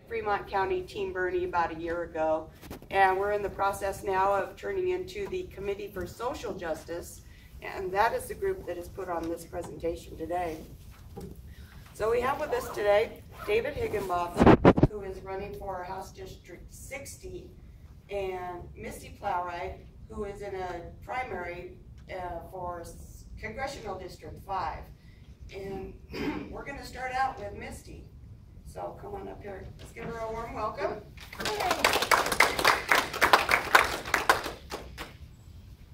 Fremont County Team Bernie about a year ago, and we're in the process now of turning into the Committee for Social Justice, and that is the group that has put on this presentation today. So we have with us today David Higginbotham, who is running for House District 60, and Misty Plow, who is in a primary for Congressional District 5. And we're going to start out with Misty. So come on up here. Let's give her a warm welcome.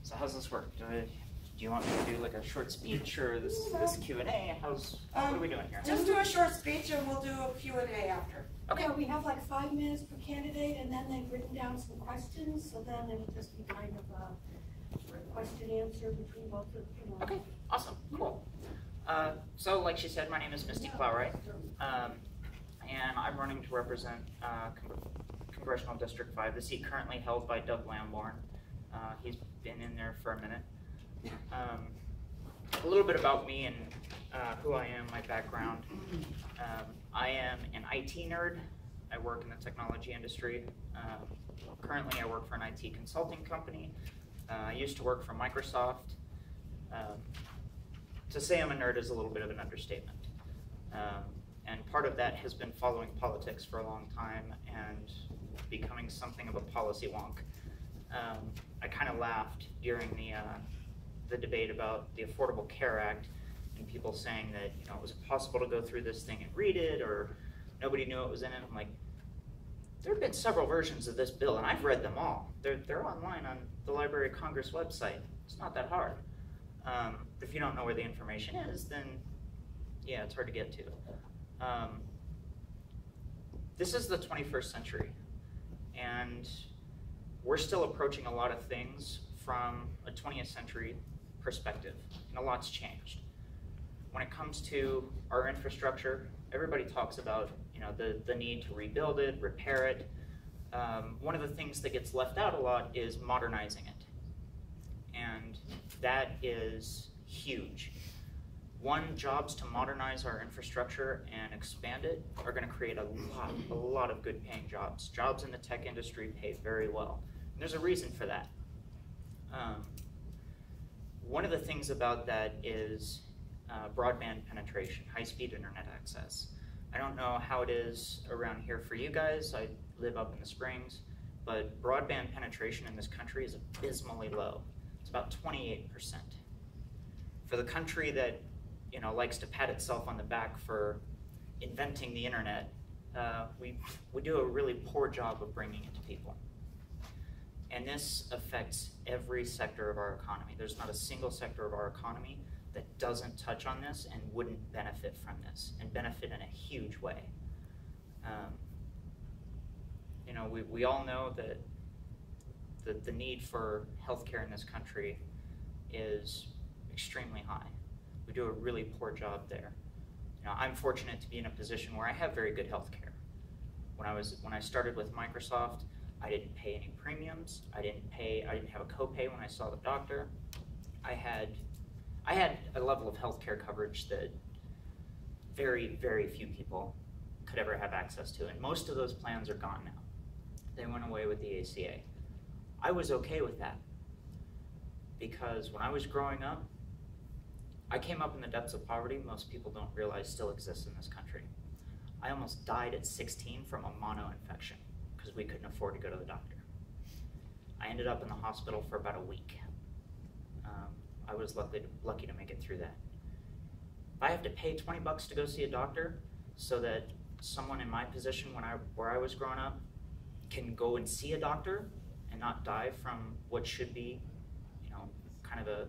So how's this work? Do you want me to do like a short speech or this Q&A? What are we doing here? Just do a short speech and we'll do a Q&A after. Okay. Yeah, we have like 5 minutes per candidate, and then they've written down some questions, so then it'll just be kind of a question answer between both of them. Okay, awesome, cool. So like she said, my name is Misty Plow, and I'm running to represent Congressional District 5, the seat currently held by Doug Lamborn. He's been in there for a minute. A little bit about me and who I am, my background. I am an IT nerd. I work in the technology industry. Currently I work for an IT consulting company. I used to work for Microsoft. To say I'm a nerd is a little bit of an understatement. And part of that has been following politics for a long time and becoming something of a policy wonk. I kind of laughed during the debate about the Affordable Care Act and people saying that it was impossible to go through this thing and read it, or nobody knew it was in it. I'm like, there have been several versions of this bill and I've read them all. They're online on the Library of Congress website. It's not that hard. If you don't know where the information is, then yeah, it's hard to get to. This is the 21st century, and we're still approaching a lot of things from a 20th century perspective, and a lot's changed. When it comes to our infrastructure, everybody talks about the need to rebuild it, repair it. One of the things that gets left out a lot is modernizing it, and that is huge. Jobs to modernize our infrastructure and expand it are going to create a lot of good paying jobs. Jobs in the tech industry pay very well. And there's a reason for that. One of the things about that is broadband penetration, high-speed internet access. I don't know how it is around here for you guys. I live up in the Springs, but broadband penetration in this country is abysmally low. It's about 28%. For the country that likes to pat itself on the back for inventing the internet, we do a really poor job of bringing it to people. And this affects every sector of our economy. There's not a single sector of our economy that doesn't touch on this and wouldn't benefit from this, and benefit in a huge way. We all know that the need for healthcare in this country is extremely high. We do a really poor job there. I'm fortunate to be in a position where I have very good health care. When I started with Microsoft, I didn't pay any premiums. I didn't have a copay when I saw the doctor. I had a level of health care coverage that very, very few people could ever have access to, and most of those plans are gone now. They went away with the ACA. I was okay with that, because when I was growing up, I came up in the depths of poverty most people don't realize still exists in this country. I almost died at 16 from a mono infection because we couldn't afford to go to the doctor. I ended up in the hospital for about a week. I was lucky to make it through that. If I have to pay 20 bucks to go see a doctor so that someone in my position where I was growing up can go and see a doctor and not die from what should be, kind of a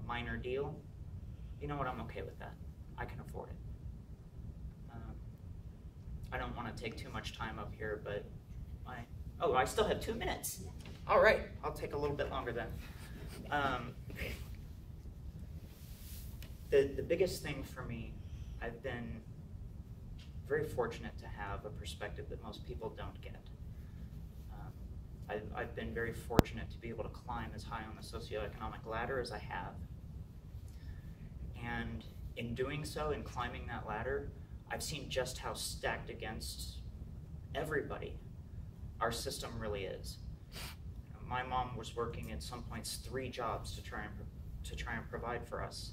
minor deal, you know what, I'm okay with that. I can afford it. I don't want to take too much time up here, but I still have 2 minutes. All right, I'll take a little bit longer then. The biggest thing for me, I've been very fortunate to have a perspective that most people don't get. I've been very fortunate to be able to climb as high on the socioeconomic ladder as I have. And in doing so, in climbing that ladder, I've seen just how stacked against everybody our system really is. My mom was working at some points 3 jobs to try and provide for us,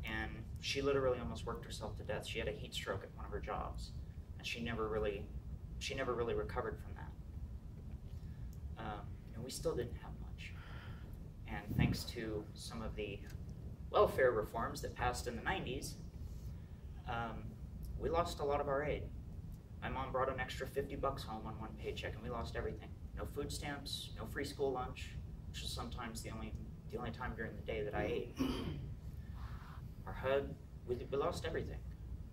and she literally almost worked herself to death. She had a heat stroke at one of her jobs, and she never really recovered from that. And we still didn't have much. And thanks to some of the welfare reforms that passed in the 90s, we lost a lot of our aid. My mom brought an extra $50 home on one paycheck, and we lost everything. No food stamps, no free school lunch, which was sometimes the only time during the day that I ate. Our HUD, we lost everything.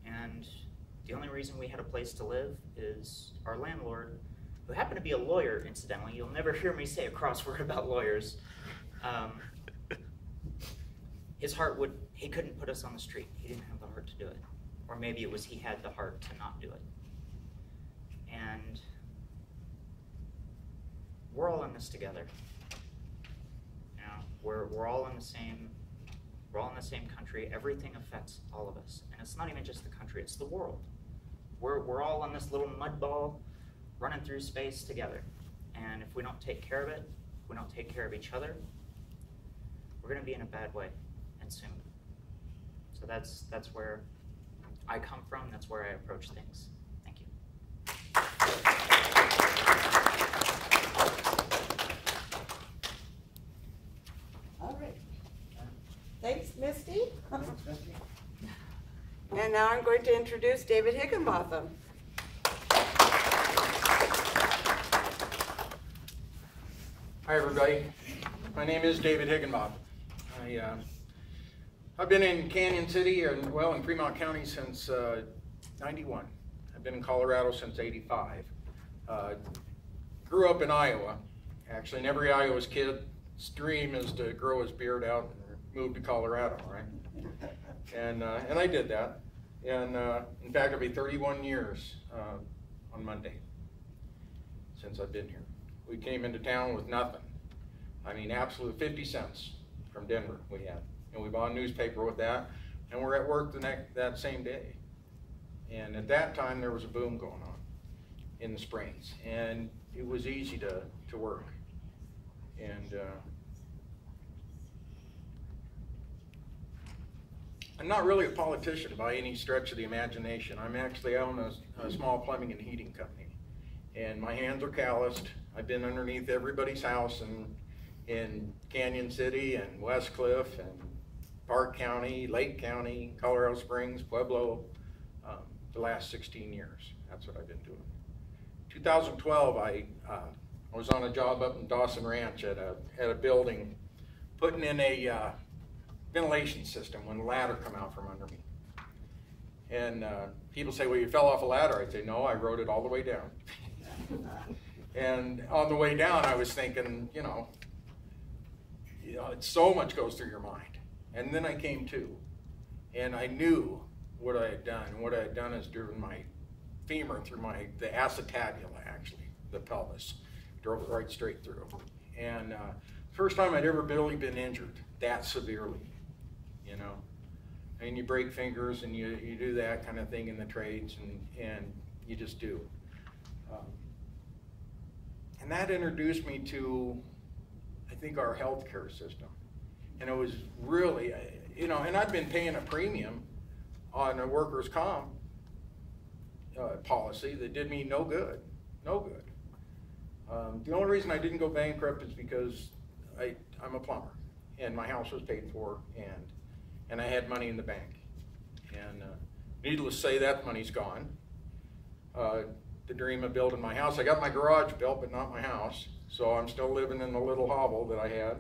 And the only reason we had a place to live is our landlord, who happened to be a lawyer, incidentally. You'll never hear me say a cross word about lawyers. His heart he couldn't put us on the street. He didn't have the heart to do it. Or maybe it was he had the heart to not do it. And we're all in this together. You know, we're all in the same country. Everything affects all of us. And it's not even just the country, it's the world. We're all on this little mud ball running through space together. And if we don't take care of it, if we don't take care of each other, we're gonna be in a bad way, and soon. So that's where I come from, that's where I approach things. Thank you. All right. Thanks, Misty. And now I'm going to introduce David Higginbotham. Hi, everybody. My name is David Higginbotham. I've been in Canyon City, in Fremont County since 91. I've been in Colorado since 85. Grew up in Iowa. Actually, and every Iowa's kid's dream is to grow his beard out and move to Colorado, right? And I did that. And in fact, it'll be 31 years on Monday since I've been here. We came into town with nothing. I mean, absolute 50 cents from Denver we had. And we bought a newspaper with that, and we're at work that same day. And at that time, there was a boom going on in the Springs, and it was easy to work. And I'm not really a politician by any stretch of the imagination. I own a small plumbing and heating company, and my hands are calloused. I've been underneath everybody's house in Canyon City and West Cliff and Park County, Lake County, Colorado Springs, Pueblo, the last 16 years. That's what I've been doing. 2012, I was on a job up in Dawson Ranch at a building, putting in a ventilation system when the ladder come out from under me. And people say, well, you fell off a ladder. I'd say, no, I rode it all the way down. And on the way down, I was thinking, you know, so much goes through your mind. And then I came to, and I knew what I had done. What I had done is driven my femur through the acetabula, actually, the pelvis. Drove it right straight through. And first time I'd ever really been injured that severely, you know. And you break fingers and you do that kind of thing in the trades, and you just do. And that introduced me to, I think, our healthcare system. And it was really, you know, and I've been paying a premium on a workers' comp policy that did me no good, no good. The only reason I didn't go bankrupt is because I'm a plumber, and my house was paid for, and I had money in the bank. And needless to say, that money's gone. The dream of building my house. I got my garage built, but not my house. So I'm still living in the little hovel that I had.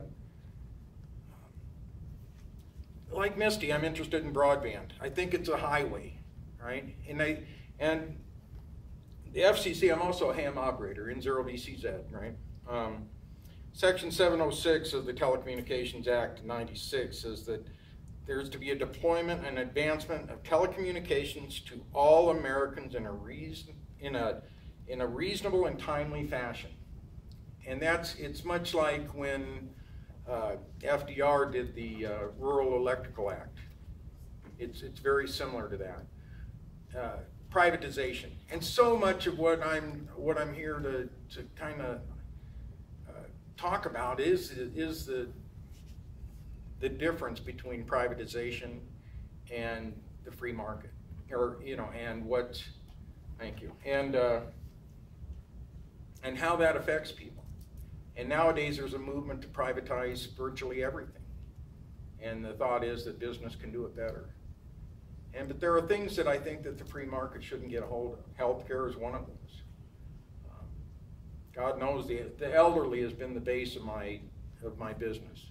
Like Misty, I'm interested in broadband. I think it's a highway, right? And the FCC, I'm also a ham operator in 0VCZ, right? Section 706 of the Telecommunications Act of '96 says that there's to be a deployment and advancement of telecommunications to all Americans in a reasonable and timely fashion. And it's much like when FDR did the Rural Electrical Act. It's very similar to that. privatization. And so much of what I'm here to kind of talk about is the difference between privatization and the free market, or and what. Thank you. And how that affects people. And nowadays there's a movement to privatize virtually everything. And the thought is that business can do it better. But there are things that I think that the free market shouldn't get a hold of. Healthcare is one of those. God knows the elderly has been the base of my business.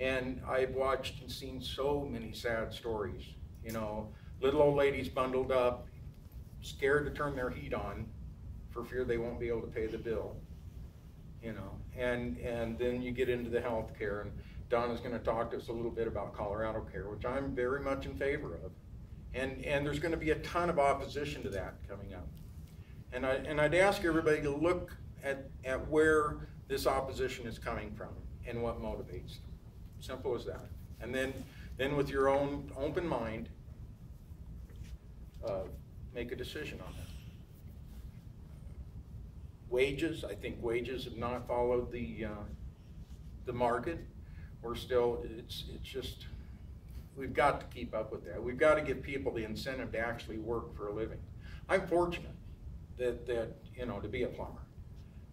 And I've watched and seen so many sad stories. Little old ladies bundled up, scared to turn their heat on for fear they won't be able to pay the bill. And then you get into the health care, and Donna's going to talk to us a little bit about Colorado Care, which I'm very much in favor of. And there's going to be a ton of opposition to that coming up. And I'd ask everybody to look at where this opposition is coming from and what motivates them. Simple as that. And then with your own open mind, make a decision on that. Wages, I think wages have not followed the market. We're still, it's just, we've got to keep up with that. We've got to give people the incentive to actually work for a living. I'm fortunate that to be a plumber,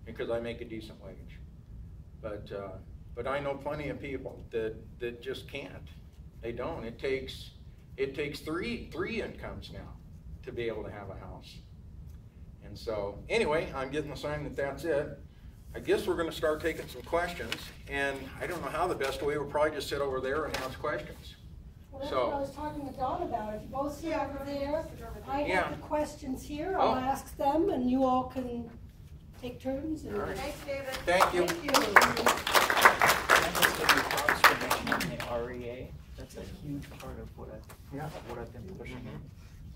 because I make a decent wage. But I know plenty of people that just can't. They don't. It takes three incomes now to be able to have a house. And so, anyway, I'm getting the sign that that's it. I guess we're going to start taking some questions, and I don't know how the best way. We'll probably just sit over there and ask questions. Well, that's what I was talking to Dawn about. If you both sit over there, I have the questions here. I'll ask them, and you all can take turns. And Right. Thanks, David. Thank you. Thank you. I just give you props for mentioning the REA. That's a huge part of what I've been pushing.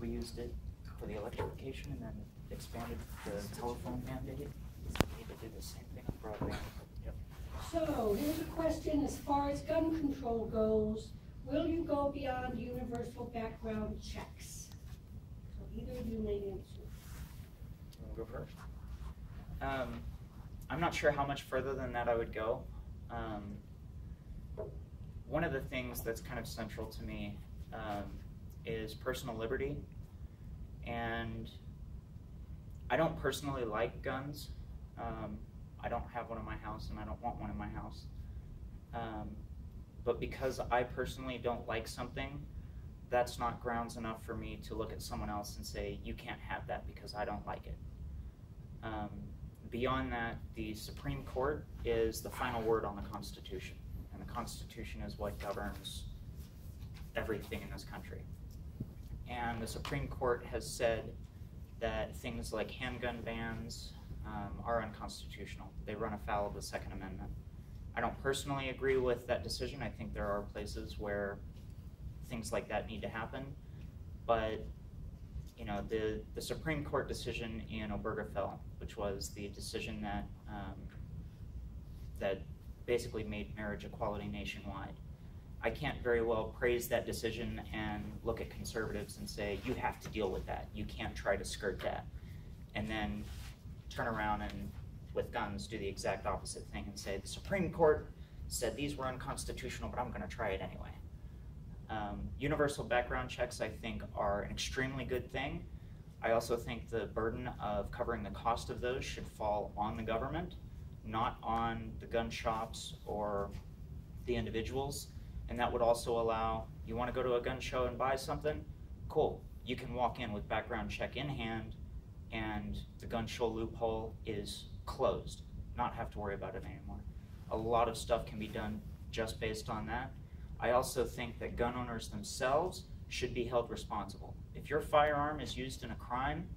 We used it for the electrification and then expanded the telephone mandate. We need to do the same thing on broadband. Yep. So here's a question: as far as gun control goes, will you go beyond universal background checks? So either of you may answer. I'll go first. I'm not sure how much further than that I would go. One of the things that's kind of central to me is personal liberty, and I don't personally like guns. I don't have one in my house, and I don't want one in my house. But because I personally don't like something, that's not grounds enough for me to look at someone else and say, you can't have that because I don't like it. Beyond that, the Supreme Court is the final word on the Constitution, and the Constitution is what governs everything in this country. And the Supreme Court has said that things like handgun bans are unconstitutional. They run afoul of the Second Amendment. I don't personally agree with that decision. I think there are places where things like that need to happen, but the Supreme Court decision in Obergefell, which was the decision that basically made marriage equality nationwide. I can't very well praise that decision and look at conservatives and say, you have to deal with that. You can't try to skirt that. And then turn around and, with guns, do the exact opposite thing and say, the Supreme Court said these were unconstitutional, but I'm going to try it anyway. Universal background checks, I think, are an extremely good thing. I also think the burden of covering the cost of those should fall on the government, not on the gun shops or the individuals. And that would also allow, you want to go to a gun show and buy something? Cool. You can walk in with background check in hand, and the gun show loophole is closed. Not have to worry about it anymore. A lot of stuff can be done just based on that. I also think that gun owners themselves should be held responsible. If your firearm is used in a crime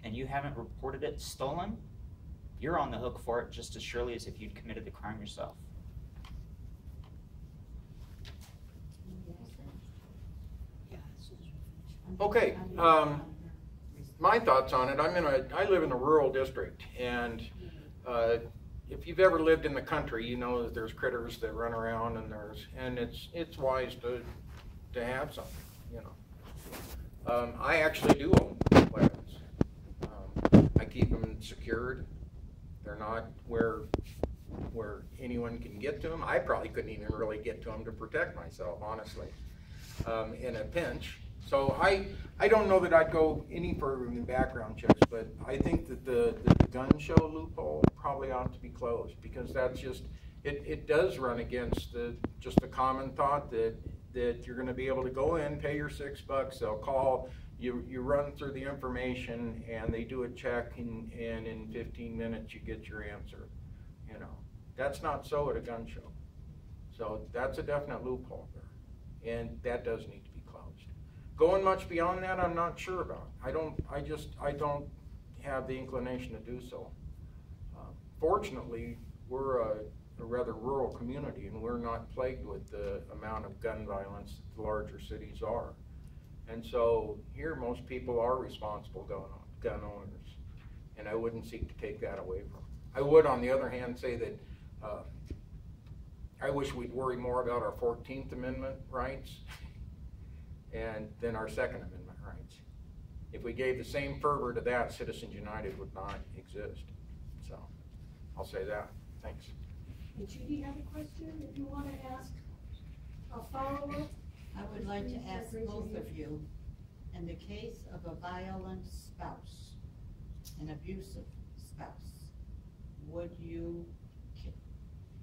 and you haven't reported it stolen, you're on the hook for it just as surely as if you'd committed the crime yourself. Okay, my thoughts on it. I live in a rural district, and if you've ever lived in the country, you know that there's critters that run around, and it's wise to have something, I actually do own weapons. and secured. They're not where anyone can get to them. I probably couldn't even really get to them to protect myself, honestly, in a pinch. So I don't know that I'd go any further in background checks, but I think that the gun show loophole probably ought to be closed, because that's just, it does run against just the common thought that you're going to be able to go in, pay your $6, they'll call, you run through the information, and they do a check, and in 15 minutes you get your answer. You know, that's not so at a gun show. So that's a definite loophole there, and that does need to be closed. Going much beyond that, I'm not sure about. I don't have the inclination to do so. Fortunately, we're a rather rural community, and we're not plagued with the amount of gun violence that the larger cities are. And so here, most people are responsible gun owners, and I wouldn't seek to take that away from them. I would, on the other hand, say that I wish we'd worry more about our 14th Amendment rights and then our Second Amendment rights. If we gave the same fervor to that, Citizens United would not exist. So I'll say that. Thanks. Did Judy have a question that you want to ask? A follow-up? I would like to ask both of you, in the case of a violent spouse, an abusive spouse, would you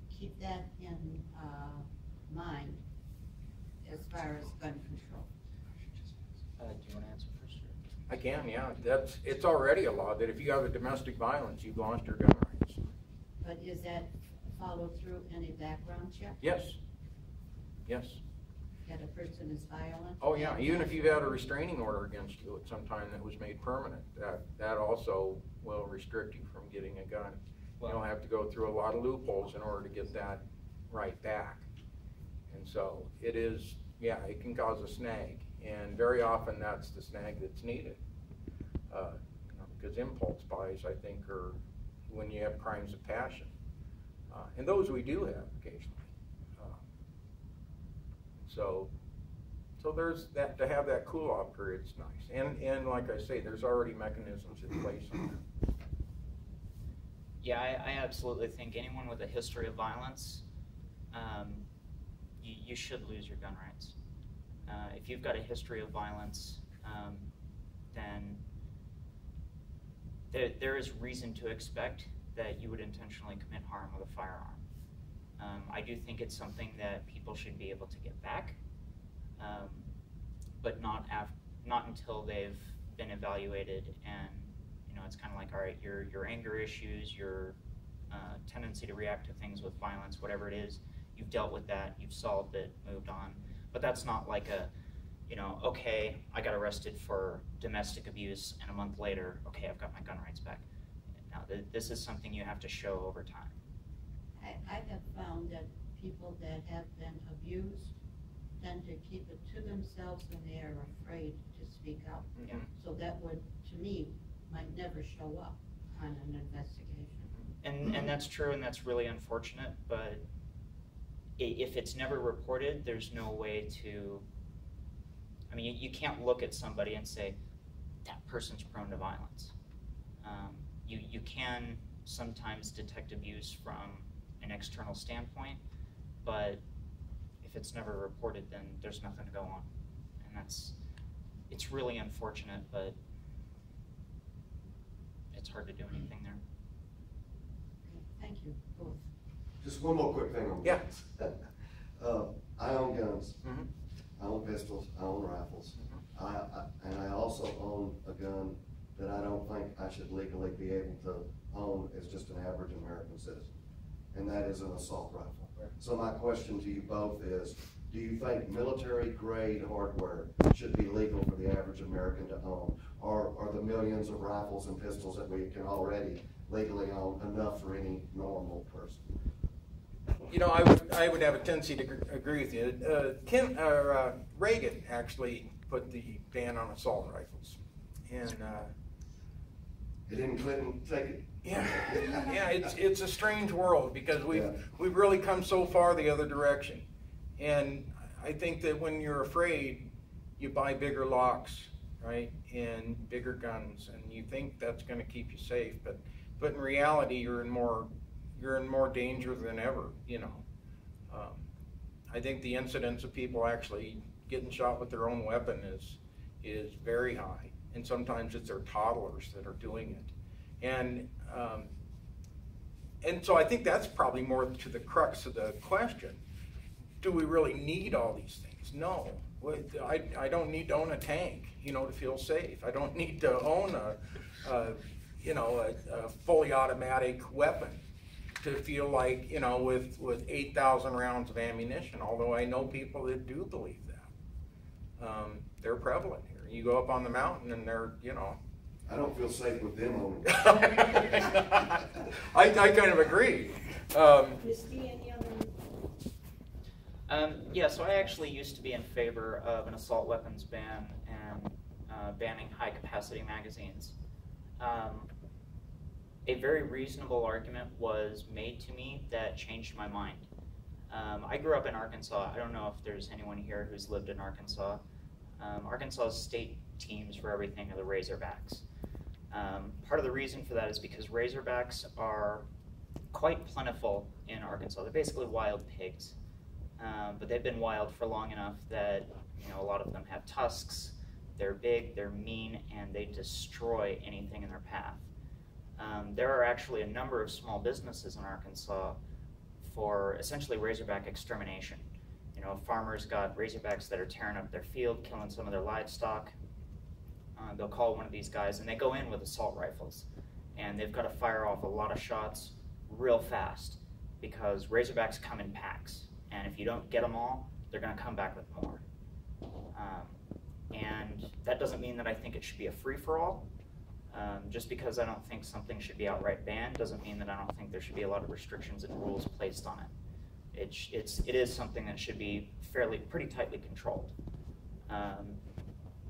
keep that in mind as far as gun control? Do you want to answer first? I can, yeah. It's already a law that if you have a domestic violence, you've lost your gun rights. But is that followed through any background check? Yes. Yes. That a person is violent? Oh yeah, even if you've had a restraining order against you at some time that was made permanent, that also will restrict you from getting a gun. You'll have to go through a lot of loopholes in order to get that right back. And so it is, yeah, it can cause a snag. And very often that's the snag that's needed. Because impulse buys, I think, are when you have crimes of passion. And those we do have occasionally. So there's that, to have that cool-off period is nice. And like I say, there's already mechanisms in place on that. Yeah, I absolutely think anyone with a history of violence, you should lose your gun rights. If you've got a history of violence, then there is reason to expect that you would intentionally commit harm with a firearm. I do think it's something that people should be able to get back, but not until they've been evaluated, and it's kind of like, all right, your anger issues, your tendency to react to things with violence, whatever it is, you've dealt with that, you've solved it, moved on. But that's not like a, okay, I got arrested for domestic abuse, and a month later, okay, I've got my gun rights back. Now, this is something you have to show over time. I have found that people that have been abused tend to keep it to themselves and they are afraid to speak out. Yeah. So that would, to me, might never show up on an investigation. And that's true, and that's really unfortunate, but if it's never reported, there's no way to, you can't look at somebody and say, that person's prone to violence. You can sometimes detect abuse from an external standpoint, but if it's never reported, then there's nothing to go on. And it's really unfortunate, but it's hard to do anything there. Okay, thank you, both. Just one more quick thing on guns. I own guns. Mm-hmm. I own pistols. I own rifles. And I also own a gun that I don't think I should legally be able to own as just an average American citizen, and that is an assault rifle. So my question to you both is, do you think military-grade hardware should be legal for the average American to own, or are the millions of rifles and pistols that we can already legally own enough for any normal person? I would have a tendency to agree with you. Reagan actually put the ban on assault rifles, and Didn't Clinton take it? yeah, it's a strange world because we've really come so far the other direction, and I think that when you're afraid, you buy bigger locks, right? in bigger guns, and you think that's going to keep you safe, but in reality, you're in more danger than ever. You know, I think the incidence of people actually getting shot with their own weapon is very high, and sometimes it's their toddlers that are doing it, and so I think that's probably more to the crux of the question. Do we really need all these things? No. I don't need to own a tank, you know, to feel safe. I don't need to own a fully automatic weapon to feel like, you know, with 8,000 rounds of ammunition, although I know people that do believe that. They're prevalent here. You go up on the mountain and they're, you know. I don't feel safe with them owning. I kind of agree. Misty, any other? Yeah, so I actually used to be in favor of an assault weapons ban and banning high-capacity magazines. A very reasonable argument was made to me that changed my mind. I grew up in Arkansas. I don't know if there's anyone here who's lived in Arkansas. Arkansas's state teams for everything are the Razorbacks. Part of the reason for that is because Razorbacks are quite plentiful in Arkansas. They're basically wild pigs. But they've been wild for long enough that, you know, a lot of them have tusks, they're big, they're mean, and they destroy anything in their path. There are actually a number of small businesses in Arkansas for essentially Razorback extermination. You know, farmers got Razorbacks that are tearing up their field, killing some of their livestock. They'll call one of these guys, and they go in with assault rifles. And they've got to fire off a lot of shots real fast because Razorbacks come in packs. And if you don't get them all, they're going to come back with more. And that doesn't mean that I think it should be a free-for-all. Just because I don't think something should be outright banned doesn't mean that I don't think there should be a lot of restrictions and rules placed on it. It is something that should be pretty tightly controlled.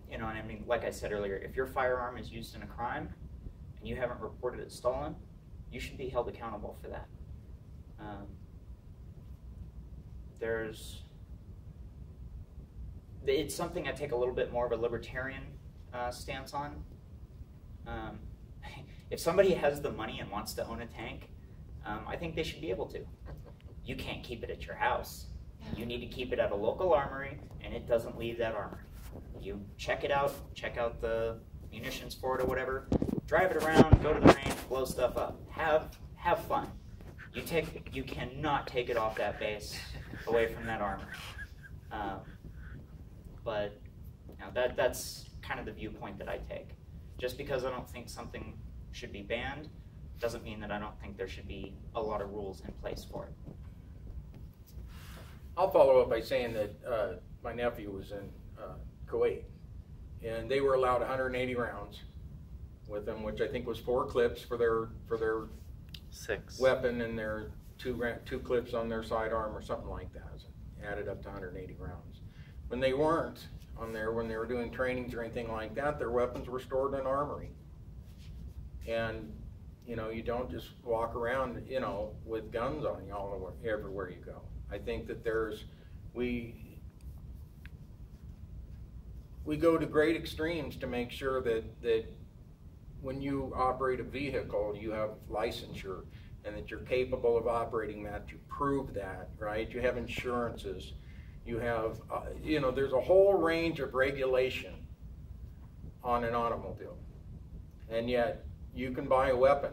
You know, and I mean, like I said earlier, if your firearm is used in a crime and you haven't reported it stolen, you should be held accountable for that. It's something I take a little bit more of a libertarian stance on. If somebody has the money and wants to own a tank, I think they should be able to. You can't keep it at your house. You need to keep it at a local armory, and it doesn't leave that armory. You check it out, check out the munitions for it or whatever, drive it around, go to the range, blow stuff up. Have fun. You cannot take it off that base away from that armor. But you know, that's kind of the viewpoint that I take. Just because I don't think something should be banned doesn't mean that I don't think there should be a lot of rules in place for it. I'll follow up by saying that my nephew was in Kuwait, and they were allowed 180 rounds with them, which I think was 4 clips for their 6 weapon and their 2 clips on their sidearm or something like that. So added up to 180 rounds. When they weren't on there, when they were doing trainings or anything like that, their weapons were stored in an armory. And you know, you don't just walk around, you know, with guns on you everywhere you go. I think that we go to great extremes to make sure that when you operate a vehicle, you have licensure and that you're capable of operating that. You prove that, right? You have insurances. You have, you know, there's a whole range of regulation on an automobile. And yet, you can buy a weapon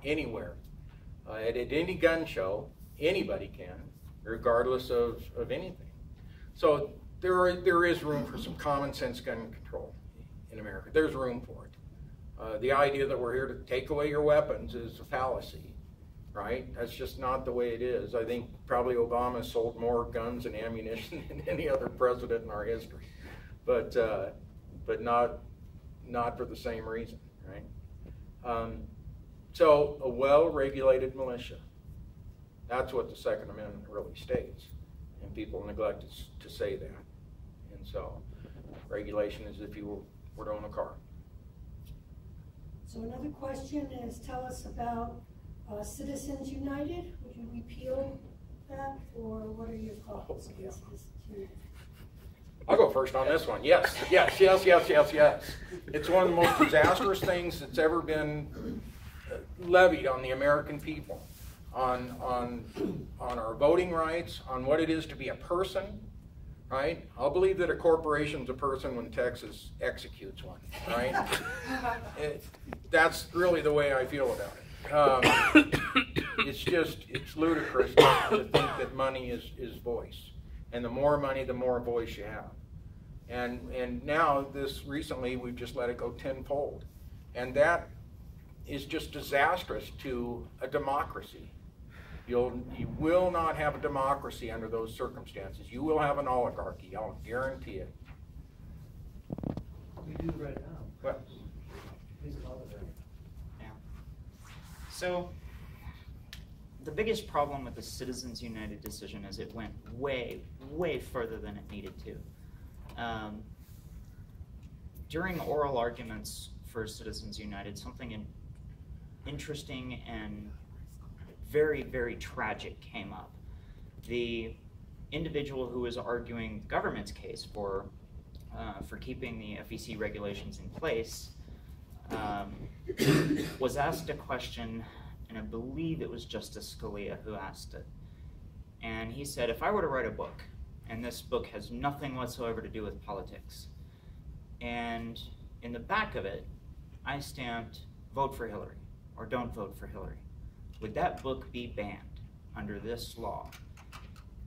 anywhere. At any gun show, anybody can, regardless of anything. So there is room for some common sense gun control in America. There's room for it. The idea that we're here to take away your weapons is a fallacy, right? That's just not the way it is. I think probably Obama sold more guns and ammunition than any other president in our history, but not for the same reason, right? So a well-regulated militia, that's what the Second Amendment really states, and people neglect to say that. And so regulation is if you were to own a car. So another question is, tell us about Citizens United. Would you repeal that, or what are your thoughts on Citizens United? I'll go first on this one. Yes. It's one of the most disastrous things that's ever been levied on the American people, on our voting rights, on what it is to be a person, right? I'll believe that a corporation's a person when Texas executes one, right? That's really the way I feel about it. It's ludicrous to think that money is voice. And the more money, the more voice you have. And now recently we've just let it go tenfold. And that is just disastrous to a democracy. You will not have a democracy under those circumstances. You will have an oligarchy, I'll guarantee it. We do right now. What? Please call it that. Yeah. So, the biggest problem with the Citizens United decision is it went way, way further than it needed to. During oral arguments for Citizens United, something interesting and very, very tragic came up. The individual who was arguing the government's case for keeping the FEC regulations in place was asked a question, and I believe it was Justice Scalia who asked it. And he said, if I were to write a book, and this book has nothing whatsoever to do with politics, and in the back of it, I stamped, vote for Hillary, or don't vote for Hillary, would that book be banned under this law?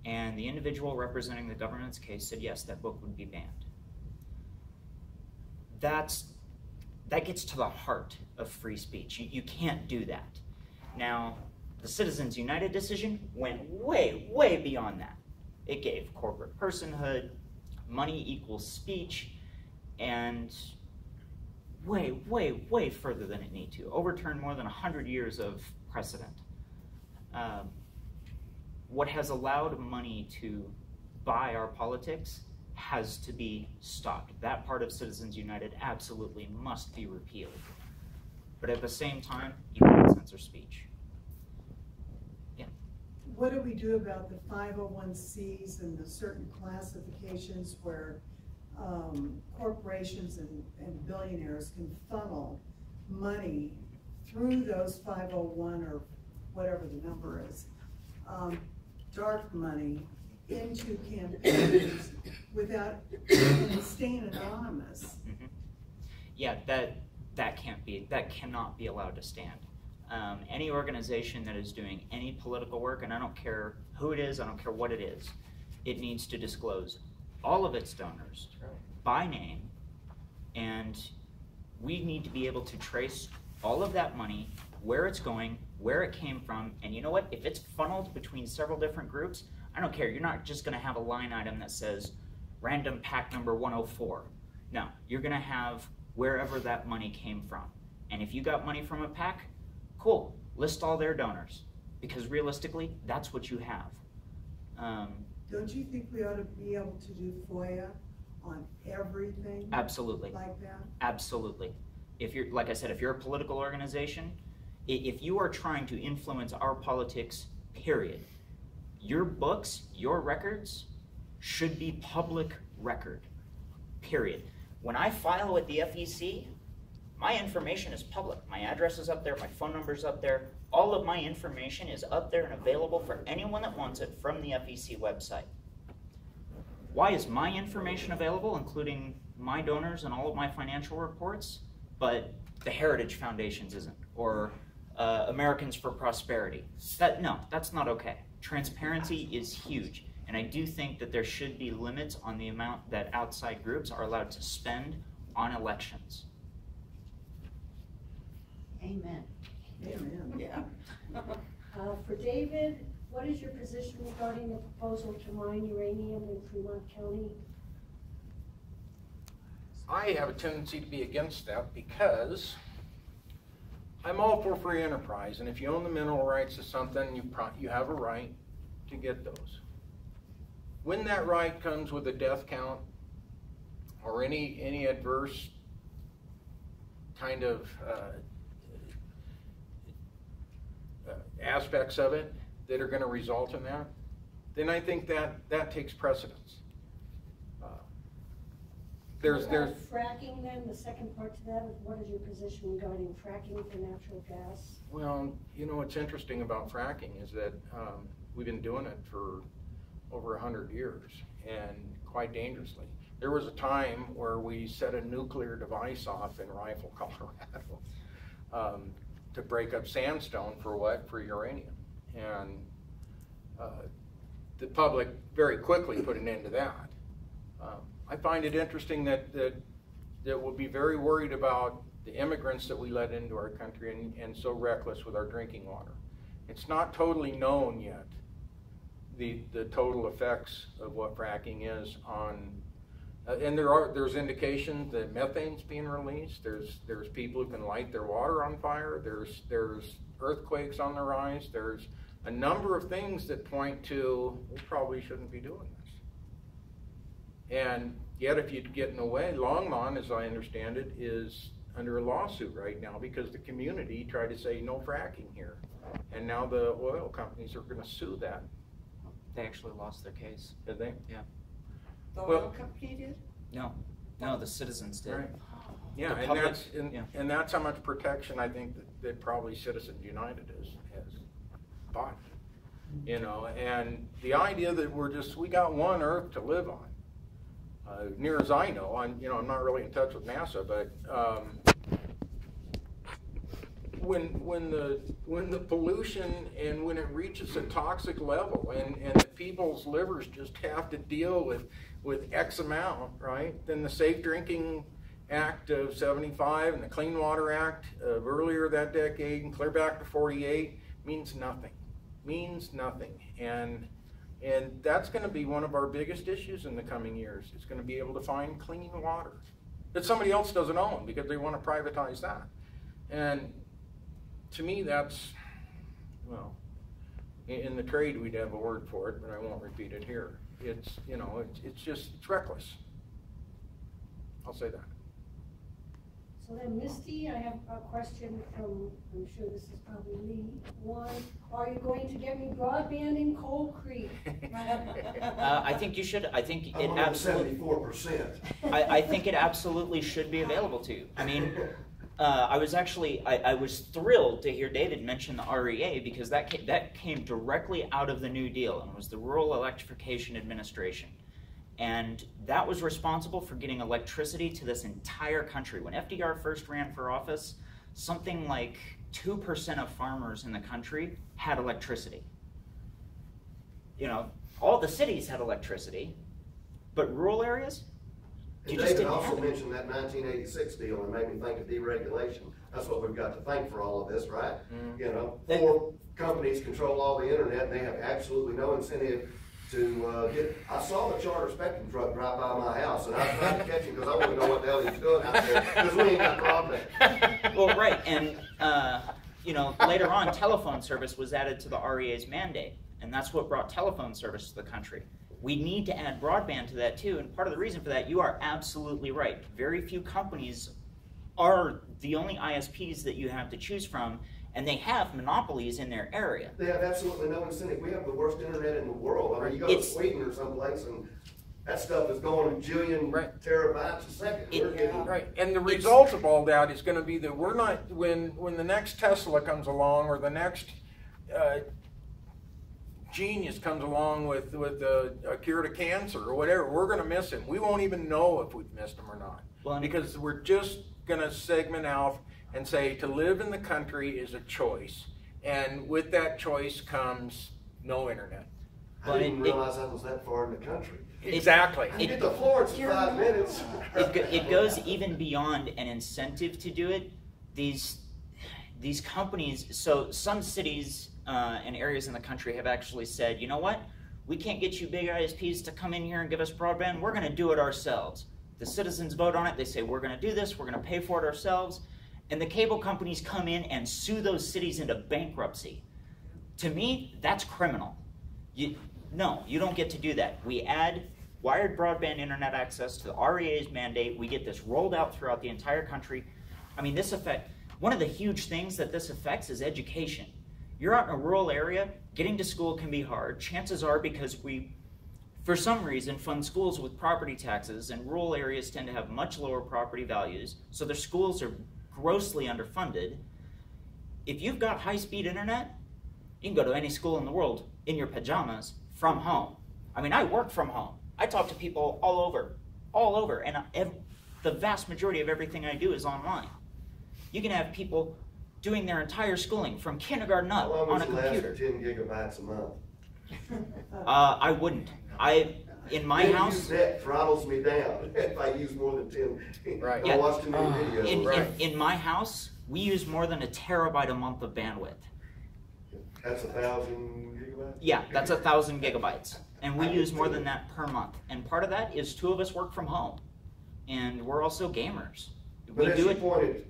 And the individual representing the government's case said, yes, that book would be banned. That gets to the heart of free speech. You can't do that. Now, the Citizens United decision went way, way beyond that. It gave corporate personhood, money equals speech, and way, way, way further than it needed to. Overturned more than 100 years of precedent. What has allowed money to buy our politics has to be stopped. That part of Citizens United absolutely must be repealed. But at the same time, you can't censor speech. Yeah. What do we do about the 501Cs and the certain classifications where corporations and billionaires can funnel money through those 501 or whatever the number is, dark money into campaigns without staying anonymous? Mm-hmm. Yeah, that cannot be allowed to stand. Any organization that is doing any political work, and I don't care who it is, I don't care what it is, it needs to disclose all of its donors by name, and we need to be able to trace all of that money, where it's going, where it came from, and you know what? If it's funneled between several different groups, I don't care. You're not just going to have a line item that says random pack number 104. No, you're going to have wherever that money came from. And if you got money from a pack, cool, list all their donors, because realistically, that's what you have. Don't you think we ought to be able to do FOIA on everything? Absolutely. Like that? Absolutely. If you're, like I said, if you're a political organization, if you are trying to influence our politics, period, your books, your records should be public record, period. When I file with the FEC, my information is public. My address is up there, my phone number is up there. All of my information is up there and available for anyone that wants it from the FEC website. Why is my information available, including my donors and all of my financial reports, but the Heritage Foundation's isn't, or Americans for Prosperity? No, that's not okay. Transparency is huge, and I do think that there should be limits on the amount that outside groups are allowed to spend on elections. Amen. Amen. Yeah. For David, what is your position regarding the proposal to mine uranium in Fremont County? I have a tendency to be against that because I'm all for free enterprise, and if you own the mineral rights to something, you have a right to get those. When that right comes with a death count or any adverse kind of aspects of it that are going to result in that, then I think that takes precedence. there's Fracking then, the second part to that, is what is your position regarding fracking for natural gas? Well, you know, what's interesting about fracking is that we've been doing it for over 100 years, and quite dangerously. There was a time where we set a nuclear device off in Rifle, Colorado, to break up sandstone for what? For uranium. And the public very quickly put an end to that. I find it interesting that we'll be very worried about the immigrants that we let into our country and so reckless with our drinking water. It's not totally known yet the total effects of what fracking is on, and there's indications that methane's being released. There's people who can light their water on fire. There's earthquakes on the rise. There's a number of things that point to we probably shouldn't be doing this. And yet, if you get in the way, Longmont, as I understand it, is under a lawsuit right now because the community tried to say no fracking here. And now the oil companies are going to sue that. They actually lost their case. Did they? Yeah. The Well- oil company did? No, the citizens did. Right. Yeah, The and public- and that's how much protection I think that probably Citizens United has bought. You know, and the idea that we got one Earth to live on. Near as I know, I'm not really in touch with NASA, but when the pollution and when it reaches a toxic level and people's livers just have to deal with X amount, right? Then the Safe Drinking Act of '75 and the Clean Water Act of earlier that decade and clear back to '48 means nothing. And that's going to be one of our biggest issues in the coming years. It's going to be able to find clean water that somebody else doesn't own because they want to privatize that. And to me, that's, well, in the trade we'd have a word for it, but I won't repeat it here. It's it's reckless. I'll say that. So then, Misty, I have a question from, I'm sure this is probably Lee. One, are you going to get me broadband in Coal Creek? I think you should. I think it absolutely. 74%. I think it absolutely should be available to you. I mean, I was thrilled to hear David mention the REA because that came directly out of the New Deal and was the Rural Electrification Administration. And that was responsible for getting electricity to this entire country. When FDR first ran for office, something like 2% of farmers in the country had electricity. You know, all the cities had electricity, but rural areas, you just David didn't also have it. mentioned that 1986 deal and made me think of deregulation. That's what we've got to thank for all of this, right? Mm-hmm. You know, 4 companies control all the internet and they have absolutely no incentive to I saw the Charter Spectrum truck drive by my house, and I was trying to catch him because I want to know what the hell he's doing out there, because we ain't got broadband. Well, right, and later on, telephone service was added to the REA's mandate, and that's what brought telephone service to the country. We need to add broadband to that too, and part of the reason for that, you are absolutely right. Very few companies are the only ISPs that you have to choose from, and they have monopolies in their area. They have absolutely no incentive. We have the worst internet in the world. I mean, you go to Sweden or someplace, and that stuff is going a jillion terabytes a second. Right, and the result of all that is going to be that we're not, when the next Tesla comes along or the next genius comes along with a cure to cancer or whatever, we're going to miss him. We won't even know if we've missed him or not, because we're just going to segment out and say to live in the country is a choice, and with that choice comes no internet. I didn't realize I was that far in the country. Exactly. I get to Florence in 5 minutes. It goes even beyond an incentive to do it. These companies, so some cities and areas in the country have actually said, you know what, we can't get you big ISPs to come in here and give us broadband, we're going to do it ourselves. The citizens vote on it, they say we're going to do this, we're going to pay for it ourselves, and the cable companies come in and sue those cities into bankruptcy. To me, that's criminal. No, you don't get to do that. We add wired broadband internet access to the REA's mandate. We get this rolled out throughout the entire country. I mean, one of the huge things that this affects is education. You're out in a rural area, getting to school can be hard. Chances are, because for some reason, fund schools with property taxes, and rural areas tend to have much lower property values, so their schools are grossly underfunded. If you've got high-speed internet, you can go to any school in the world in your pajamas from home. I mean, I work from home. I talk to people all over, and the vast majority of everything I do is online. You can have people doing their entire schooling from kindergarten up on a computer. 10 gigabytes a month. I wouldn't. In my house, That throttles me down if I use more than 10. Right. I watch too many videos. in my house, we use more than 1 terabyte a month of bandwidth. That's 1,000 gigabytes? Yeah, that's 1,000 gigabytes. And we use more than that per month. And part of that is 2 of us work from home. And we're also gamers. But as you pointed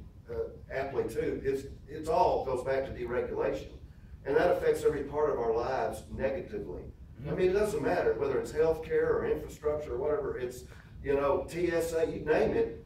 aptly too, it's all goes back to deregulation. And that affects every part of our lives negatively. I mean, it doesn't matter whether it's healthcare or infrastructure or whatever, it's, you know, TSA, you name it,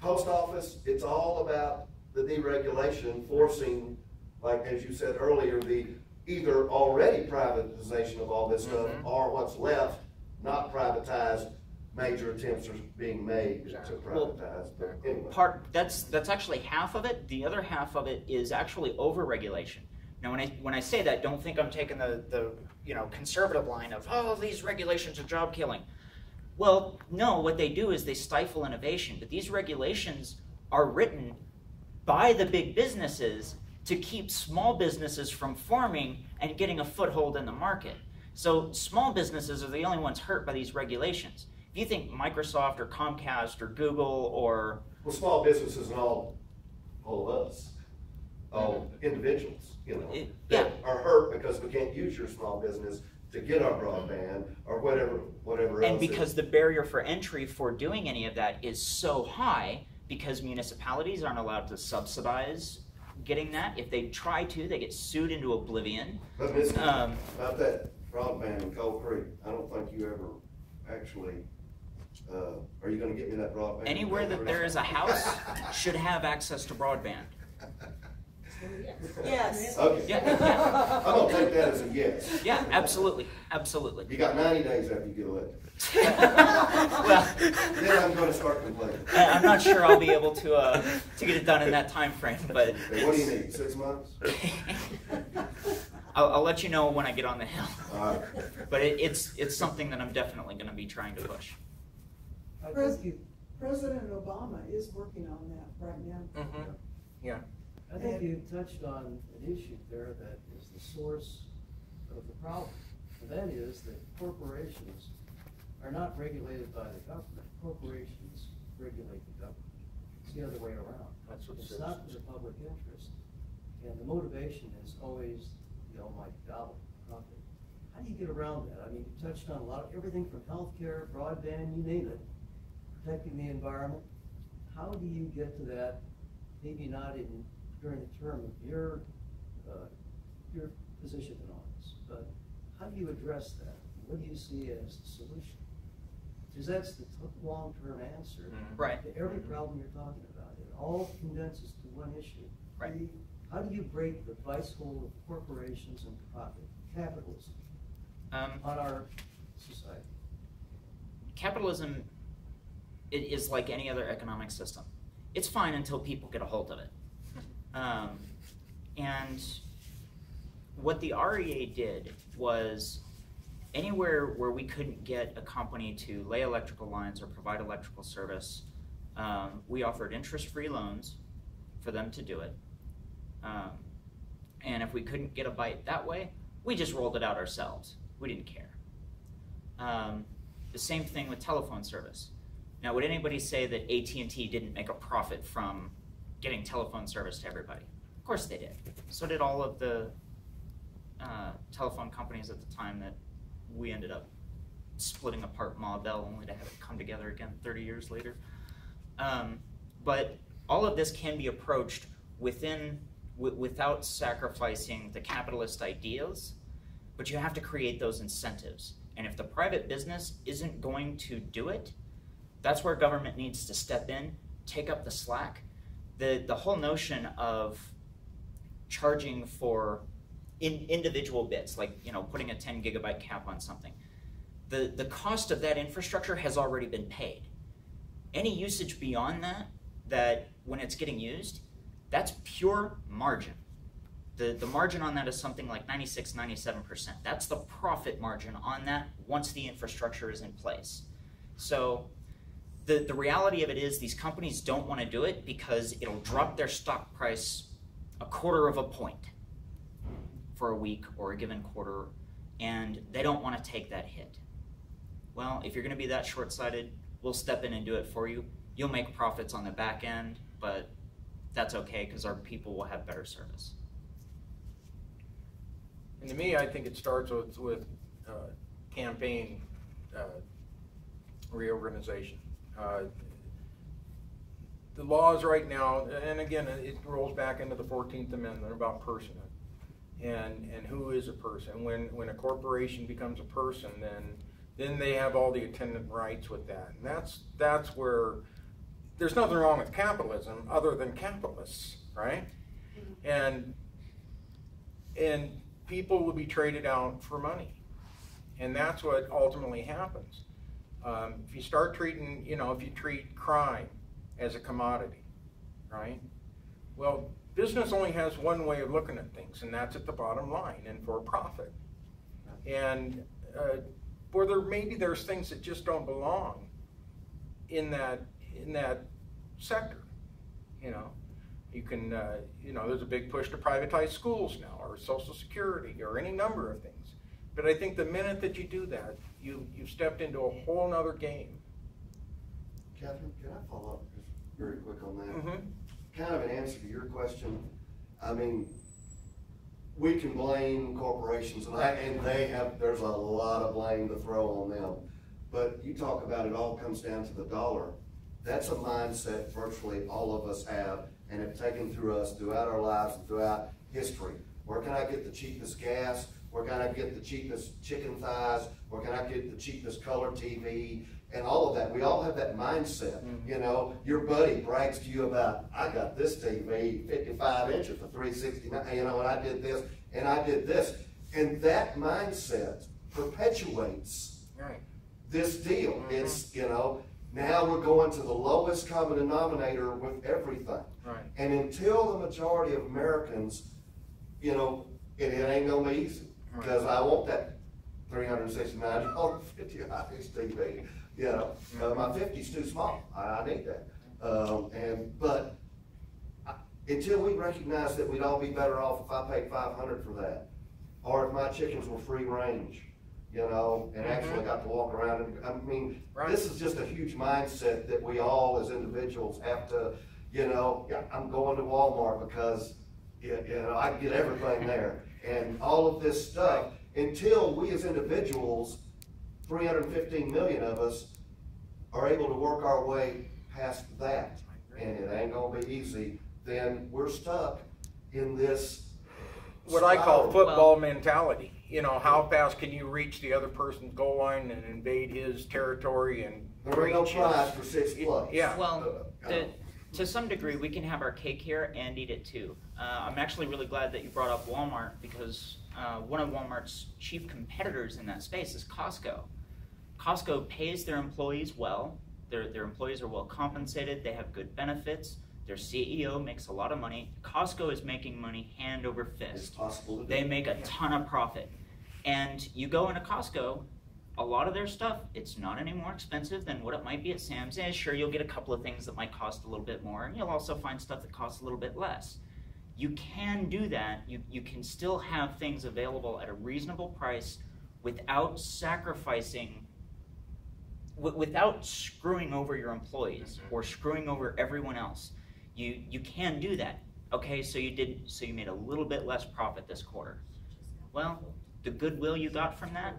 post office, it's all about the deregulation, forcing, like as you said earlier, the either already privatization of all this stuff or what's left, not privatized, major attempts are being made to privatize. But anyway. That's actually half of it. The other half of it is actually over-regulation. Now, when I say that, don't think I'm taking the conservative line of, oh, these regulations are job killing. Well, no, what they do is they stifle innovation. But these regulations are written by the big businesses to keep small businesses from forming and getting a foothold in the market. So small businesses are the only ones hurt by these regulations. If you think Microsoft or Comcast or Google or... Well, small businesses and all of us, all individuals, you know, that are hurt because we can't use your small business to get our broadband or whatever else. And because the barrier for entry for doing any of that is so high, because municipalities aren't allowed to subsidize getting that. If they try to, they get sued into oblivion. But Misty, about that broadband in Coal Creek, I don't think you ever actually, are you going to get me that broadband? Anywhere that there is a house should have access to broadband. Yes. Okay. Yeah. I'm going to take that as a yes. Yeah, absolutely. Absolutely. You got 90 days after you get elected. Well, Then I'm going to start complaining. I'm not sure I'll be able to get it done in that time frame, but Hey, what do you need, 6 months? I'll let you know when I get on the hill. All right. But it's something that I'm definitely going to be trying to push. President Obama is working on that right now. Mm-hmm. Yeah. I think you touched on an issue there that is the source of the problem. And that is that corporations are not regulated by the government. Corporations regulate the government. It's the other way around. That's what it's not for the public interest. And the motivation is always the almighty dollar, profit. How do you get around that? I mean, you touched on everything from healthcare, broadband, you name it, protecting the environment. How do you get to that? Maybe not during the term of your position in office, but how do you address that? What do you see as the solution? Because that's the long-term answer Right. to every problem you're talking about. It all condenses to one issue. Right. How do you break the vice hold of corporations and profit, capitalism, on our society? Capitalism is like any other economic system. It's fine until people get a hold of it. And what the REA did was anywhere where we couldn't get a company to lay electrical lines or provide electrical service, we offered interest-free loans for them to do it. And if we couldn't get a bite that way, we just rolled it out ourselves. We didn't care. The same thing with telephone service. Now, would anybody say that AT&T didn't make a profit from getting telephone service to everybody? Of course they did. So did all of the telephone companies at the time that we ended up splitting apart Ma Bell only to have it come together again 30 years later. But all of this can be approached without sacrificing the capitalist ideas, but you have to create those incentives. And if the private business isn't going to do it, that's where government needs to step in, take up the slack. The whole notion of charging for individual bits, like putting a 10 gigabyte cap on something, the cost of that infrastructure has already been paid. Any usage beyond that when it's getting used, that's pure margin. The margin on that is something like 96, 97%. That's the profit margin on that once the infrastructure is in place. So the reality of it is these companies don't want to do it because it'll drop their stock price 1/4 point for a week or a given quarter, and they don't want to take that hit. Well, if you're going to be that short-sighted, we'll step in and do it for you. You'll make profits on the back end, but that's okay because our people will have better service. And to me, I think it starts with campaign reorganization. The laws right now, and again, it rolls back into the 14th Amendment about personhood and who is a person. When a corporation becomes a person, then they have all the attendant rights with that. And that's where there's nothing wrong with capitalism other than capitalists, right? And people will be traded out for money. And that's what ultimately happens. If you start treating, if you treat crime as a commodity, right? Well, business only has one way of looking at things, and that's at the bottom line and for profit. And maybe there's things that just don't belong in that sector. You can, there's a big push to privatize schools now, or Social Security, or any number of things. But I think the minute that you do that, you've stepped into a whole other game. Catherine, can I follow up just very quick on that? Mm-hmm. Kind of an answer to your question. I mean, we can blame corporations, and there's a lot of blame to throw on them. But you talk about it all comes down to the dollar. That's a mindset virtually all of us have and have taken through us throughout our lives and throughout history. Where can I get the cheapest gas? Where can I get the cheapest chicken thighs? Where can I get the cheapest color TV? And all of that. We all have that mindset. Mm-hmm. Your buddy brags to you about, I got this TV, 55 inches for $369, and I did this, and I did this. And that mindset perpetuates this deal. Mm-hmm. It's, now we're going to the lowest common denominator with everything. Right. And until the majority of Americans, it ain't gonna be easy. Because I want that $369 50-inch TV. My 50's too small. I need that. But until we recognize that we'd all be better off if I paid $500 for that, or if my chickens were free range, and actually got to walk around. This is just a huge mindset that we all as individuals have to, I'm going to Walmart because, I can get everything there. And all of this stuff, until we as individuals, 315 million of us, are able to work our way past that, and it ain't gonna be easy, then we're stuck in this what I call football mentality. How fast can you reach the other person's goal line and invade his territory and there no prize for 6 plugs. Yeah. Well, to some degree, we can have our cake here and eat it too. I'm actually really glad that you brought up Walmart because one of Walmart's chief competitors in that space is Costco. Costco pays their employees well. Their employees are well compensated. They have good benefits. Their CEO makes a lot of money. Costco is making money hand over fist. It's possible to do. They make a ton of profit. And you go into Costco, a lot of their stuff, it's not any more expensive than what it might be at Sam's. And sure, you'll get a couple of things that might cost a little bit more, and you'll also find stuff that costs a little bit less. You can do that. You can still have things available at a reasonable price without sacrificing, without screwing over your employees or screwing over everyone else. You can do that. Okay, so you made a little bit less profit this quarter. Well, the goodwill you got from that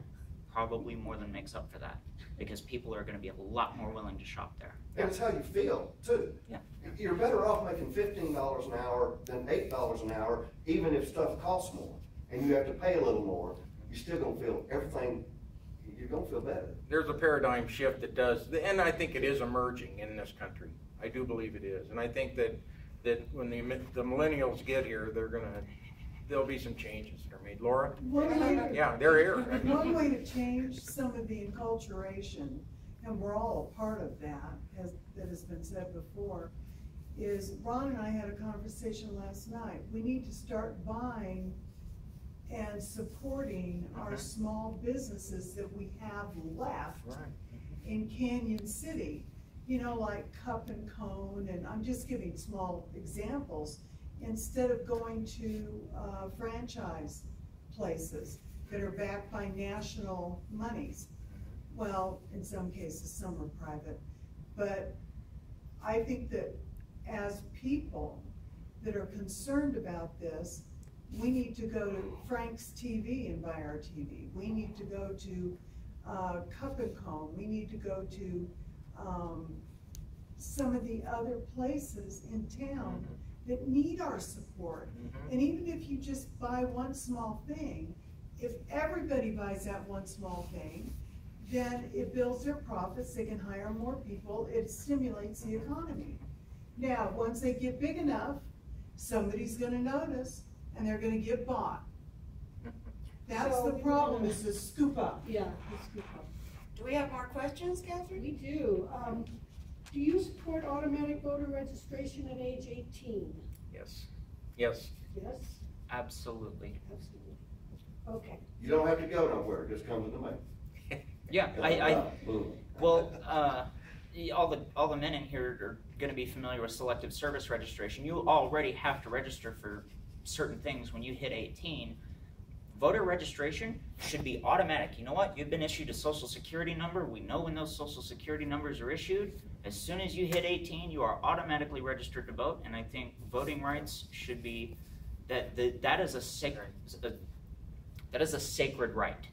probably more than makes up for that, because people are going to be a lot more willing to shop there. And it's how you feel too. Yeah. You're better off making $15 an hour than $8 an hour, even if stuff costs more and you have to pay a little more. You're still going to feel everything. You're going to feel better. There's a paradigm shift that does, and I think it is emerging in this country. I do believe it is, and I think that when the millennials get here, they're going to there'll be some changes that are made. Laura? Yeah, they're here. One way to change some of the enculturation, and we're all a part of that, as that has been said before, is Ron and I had a conversation last night. We need to start buying and supporting our small businesses that we have left in Canyon City. You know, like Cup and Cone, and I'm just giving small examples, instead of going to franchise places that are backed by national monies. Well, in some cases, some are private. But I think that as people that are concerned about this, we need to go to Frank's TV and buy our TV. We need to go to Cup and Cone. We need to go to some of the other places in town that need our support. And even if you just buy one small thing, if everybody buys that one small thing, then it builds their profits, they can hire more people, it stimulates the economy. Now, once they get big enough, somebody's gonna notice, and they're gonna get bought. That's So, the problem, is the scoop up. Yeah, let's keep up. Do we have more questions, Catherine? We do. Do you support automatic voter registration at age 18? Yes. Yes? Absolutely. Absolutely. Okay. You don't have to go nowhere, it just comes in the mail. Yeah, Boom. well, all the men in here are going to be familiar with selective service registration. You already have to register for certain things when you hit 18. Voter registration should be automatic. You know what? You've been issued a social security number. We know when those social security numbers are issued. As soon as you hit 18, you are automatically registered to vote, and I think voting rights should be that is a sacred right.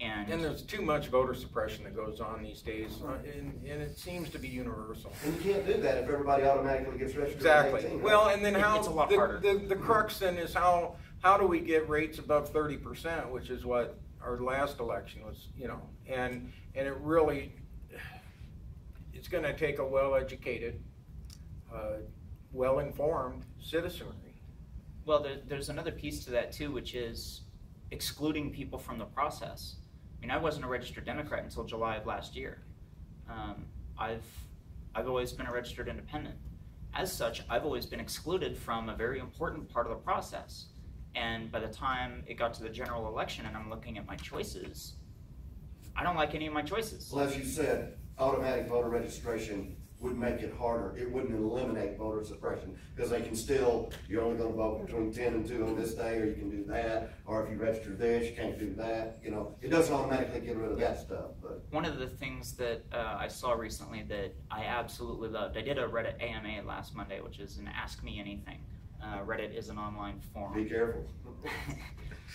And there's too much voter suppression that goes on these days, and it seems to be universal. And you can't do that if everybody automatically gets registered Exactly. at 18. Well, and then how It's a lot harder. The crux then is how do we get rates above 30%, which is what our last election was, you know, and it really, it's going to take a well-educated, well-informed citizenry. Well, there's another piece to that too, which is excluding people from the process. I mean, I wasn't a registered Democrat until July of last year. I've always been a registered independent. As such, I've always been excluded from a very important part of the process. And by the time it got to the general election and I'm looking at my choices, I don't like any of my choices. Well, as you said, automatic voter registration would make it harder. It wouldn't eliminate voter suppression, because they can still, you're only gonna vote between 10 and 2 on this day, or you can do that, or if you register this, you can't do that, you know. It doesn't automatically get rid of that stuff, but. One of the things that I saw recently that I absolutely loved, I did a Reddit AMA last Monday, which is an Ask Me Anything. Reddit is an online forum. Be careful.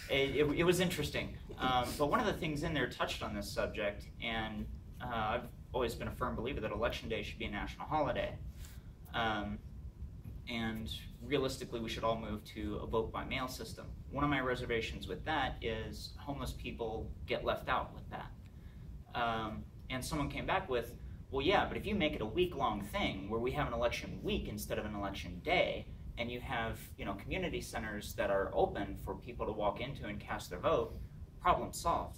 It was interesting. But one of the things in there touched on this subject, and I've always been a firm believer that Election Day should be a national holiday. And realistically, we should all move to a vote-by-mail system. One of my reservations with that is homeless people get left out with that. And someone came back with, well, yeah, but if you make it a week-long thing where we have an election week instead of an election day, and you have, you know, community centers that are open for people to walk into and cast their vote, problem solved.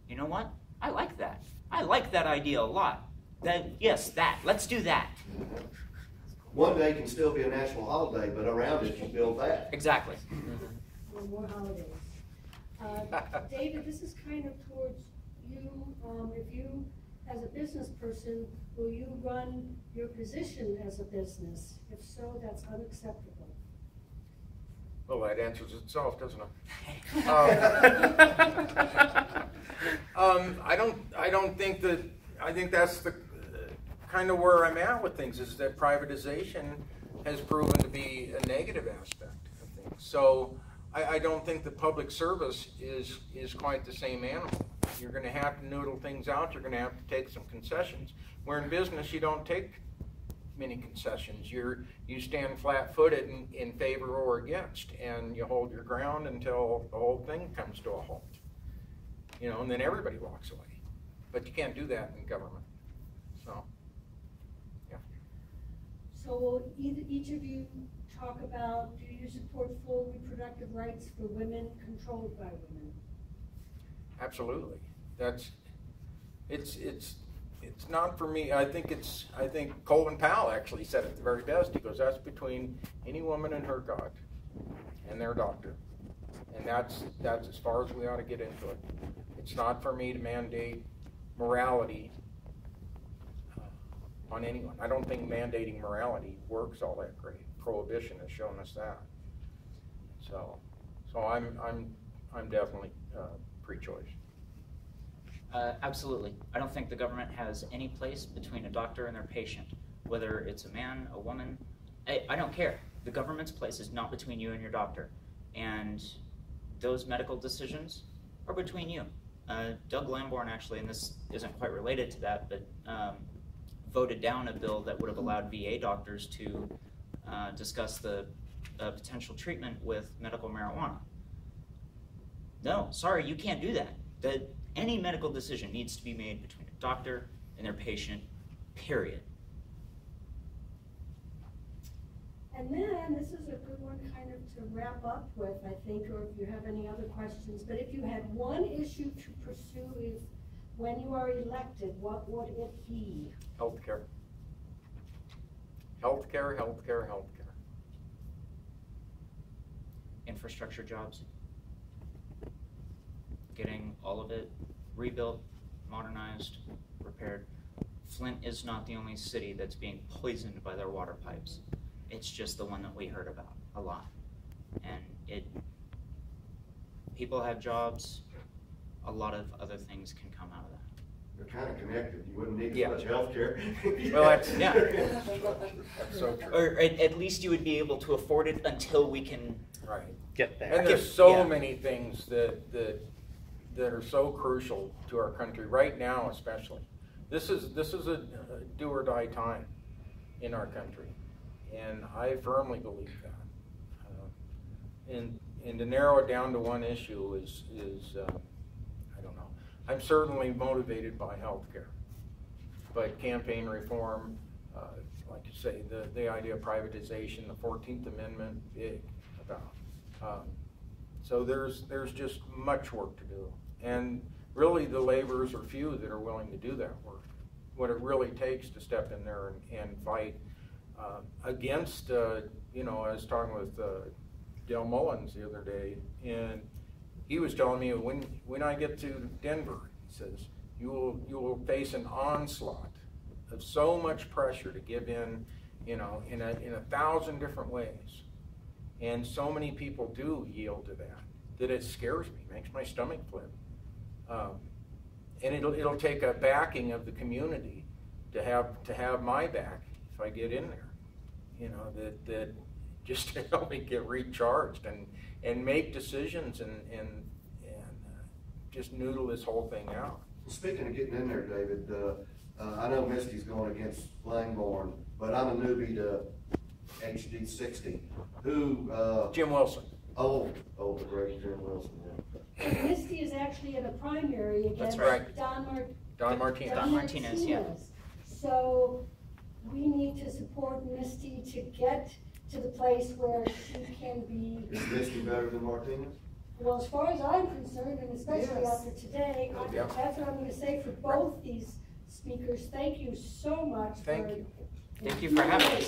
You know what? I like that. I like that idea a lot. Let's do that. One day can still be a national holiday, but around it you build that. Exactly. Or more holidays. David, this is kind of towards you. If you, as a business person, will you run your position as a business? If so, that's unacceptable. Well, that answers itself, doesn't it? I don't think that. I think that's the kind of where I'm at with things. Is that privatization has proven to be a negative aspect of things. So I don't think the public service is quite the same animal. You're going to have to noodle things out. You're going to have to take some concessions. Where in business you don't take many concessions. You stand flat-footed in favor or against, and you hold your ground until the whole thing comes to a halt. You know, and then everybody walks away. But you can't do that in government. So, yeah. So will each of you talk about, do you support full reproductive rights for women controlled by women? Absolutely. It's not for me. I think Colin Powell actually said it the very best. He goes, that's between any woman and her God and their doctor. And that's as far as we ought to get into it. It's not for me to mandate morality on anyone. I don't think mandating morality works all that great. Prohibition has shown us that. So I'm definitely pre-choice. Absolutely. I don't think the government has any place between a doctor and their patient, whether it's a man, a woman. I don't care. The government's place is not between you and your doctor. And those medical decisions are between you. Doug Lamborn actually, and this isn't quite related to that, but voted down a bill that would have allowed VA doctors to discuss the potential treatment with medical marijuana. No, sorry, you can't do that. Any medical decision needs to be made between a doctor and their patient, period. And then, this is a good one kind of to wrap up with, I think, or if you have any other questions, but if you had one issue to pursue is when you are elected, what would it be? Healthcare. Healthcare, healthcare, healthcare. Infrastructure jobs. Getting all of it rebuilt, modernized, repaired. Flint is not the only city that's being poisoned by their water pipes. It's just the one that we heard about a lot. And people have jobs, a lot of other things can come out of that. They're kind of connected. You wouldn't need as much health care. Well, that's, yeah. That's so true. Or at least you would be able to afford it until we can get there. And there's so many things that are so crucial to our country right now, especially. This is a do or die time in our country, and I firmly believe that. And to narrow it down to one issue is I don't know. I'm certainly motivated by healthcare, but campaign reform, like you say, the idea of privatization, the 14th Amendment, big about. So there's just much work to do. And really the laborers are few that are willing to do that work. What it really takes to step in there and fight against, I was talking with Dale Mullins the other day, and he was telling me when I get to Denver, he says, you will face an onslaught of so much pressure to give in, in 1,000 different ways. And so many people do yield to that it scares me, makes my stomach flip. And it'll take a backing of the community to have my back if I get in there, that just to help me get recharged and make decisions and just noodle this whole thing out. Well, speaking of getting in there, David, I know Misty's going against Langborn, but I'm a newbie to HD 60. Who? Jim Wilson. Oh, the great Jim Wilson. Yeah. And Misty is actually in a primary against right. Don Martinez, yeah. So we need to support Misty to get to the place where she can be. Is Misty better than Martinez? Well, as far as I'm concerned, and especially Yes. after today, that's what I'm going to say for both these speakers. Thank you so much. Thank you. Thank you for having us.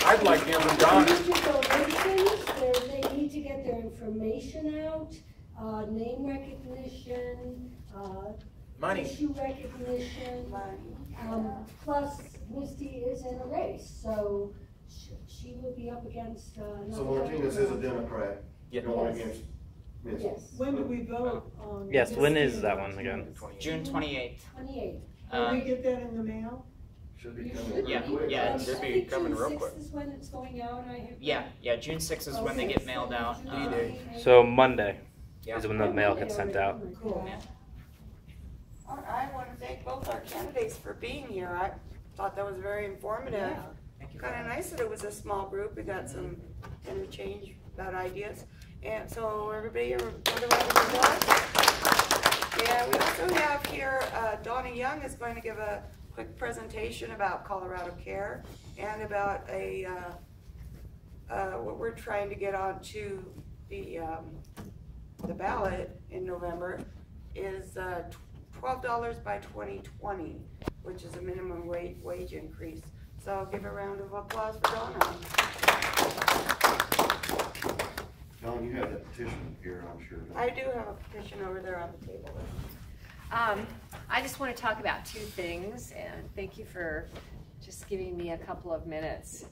I'd like to hear from Don. They need to get their information out, name recognition, Money. issue recognition. Plus, Misty is in a race, so she will be up against. So Martinez is a Democrat going against Misty. Yes. When do we vote on? Yes, when Misty is that and one again? Martinez? June 28th. 28th. Will we get that in the mail? Should be You coming should pretty Yeah, quick. yeah, right? should be I think coming real June quick. 6th is when it's going out. Yeah, June 6th is when they get mailed out. D-Day. So Monday Yeah. is when the mail gets sent out. Cool. Yeah. I want to thank both our candidates for being here. I thought that was very informative. Thank you. Kind of nice that it was a small group. We got some interchange about ideas. And so everybody, another round of applause. And we also have here, Donna Young is going to give a quick presentation about Colorado Care and about a what we're trying to get onto the ballot in November is $12 by 2020, which is a minimum wage increase. So I'll give a round of applause for Donna. Don, you have that petition here, I'm sure. I do have a petition over there on the table. I just want to talk about two things, and thank you for just giving me a couple of minutes.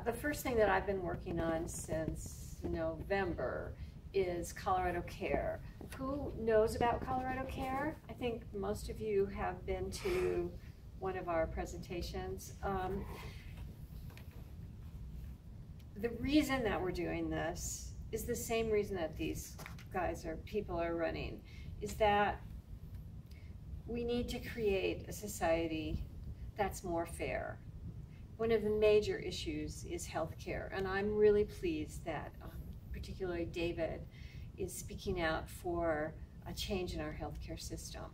The first thing that I've been working on since November is Colorado Care. Who knows about Colorado Care? I think most of you have been to one of our presentations. The reason that we're doing this is the same reason that these people are running, is that we need to create a society that's more fair. One of the major issues is healthcare, and I'm really pleased that particularly David is speaking out for a change in our healthcare system.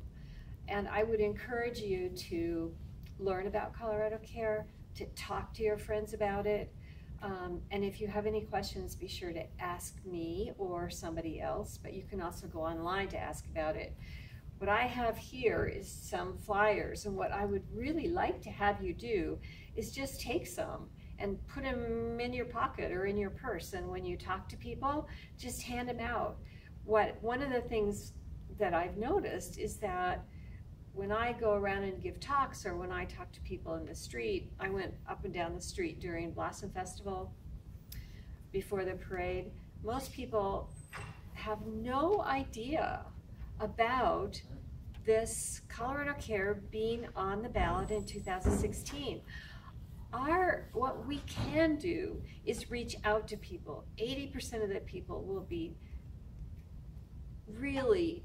And I would encourage you to learn about Colorado Care, to talk to your friends about it, and if you have any questions, be sure to ask me or somebody else, but you can also go online to ask about it. What I have here is some flyers, and what I would really like to have you do is just take some and put them in your pocket or in your purse, and when you talk to people, just hand them out. One of the things that I've noticed is that when I go around and give talks, or when I talk to people in the street, I went up and down the street during Blossom Festival before the parade, most people have no idea about this Colorado Care being on the ballot in 2016. What we can do is reach out to people. 80% of the people will be really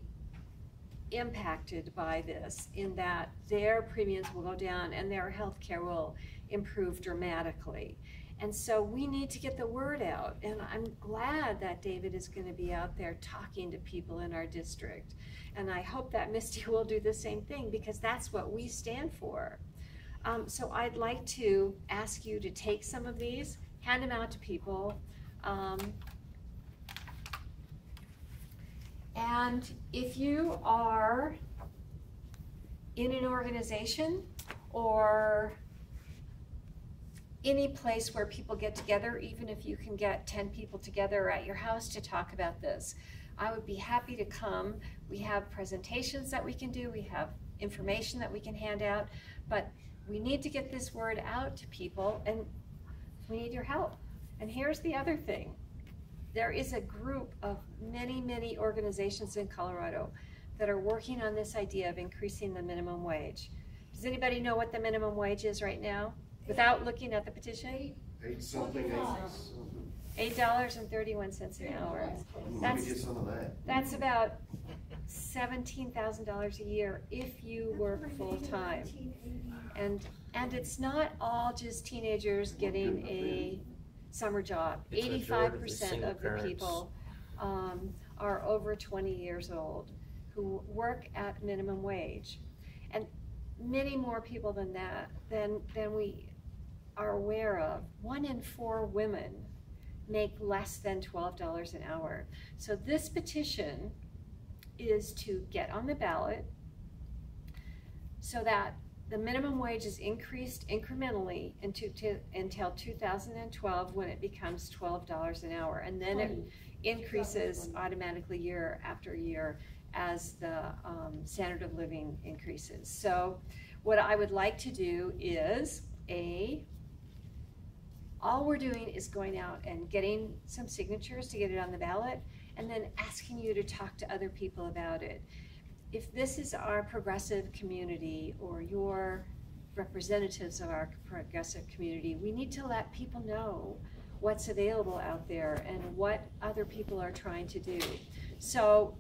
impacted by this, in that their premiums will go down and their health care will improve dramatically. And so we need to get the word out, and I'm glad that David is going to be out there talking to people in our district. And I hope that Misty will do the same thing, because that's what we stand for. So I'd like to ask you to take some of these, hand them out to people. And if you are in an organization or any place where people get together, even if you can get 10 people together at your house to talk about this, I would be happy to come. We have presentations that we can do, we have information that we can hand out, but we need to get this word out to people, and we need your help. And here's the other thing. There is a group of many, many organizations in Colorado that are working on this idea of increasing the minimum wage. Does anybody know what the minimum wage is right now, without looking at the petition? $8.31 an hour. That's about $17,000 a year if you work full time. And it's not all just teenagers getting a summer job. 85% of the people are over 20 years old who work at minimum wage, and many more people than that than we are aware of. 1 in 4 women make less than $12 an hour. So this petition is to get on the ballot so that the minimum wage is increased incrementally until 2012, when it becomes $12 an hour, and then it increases automatically year after year as the standard of living increases. So what I would like to do is, all we're doing is going out and getting some signatures to get it on the ballot, and then asking you to talk to other people about it. If this is our progressive community, or your representatives of our progressive community, we need to let people know what's available out there and what other people are trying to do. So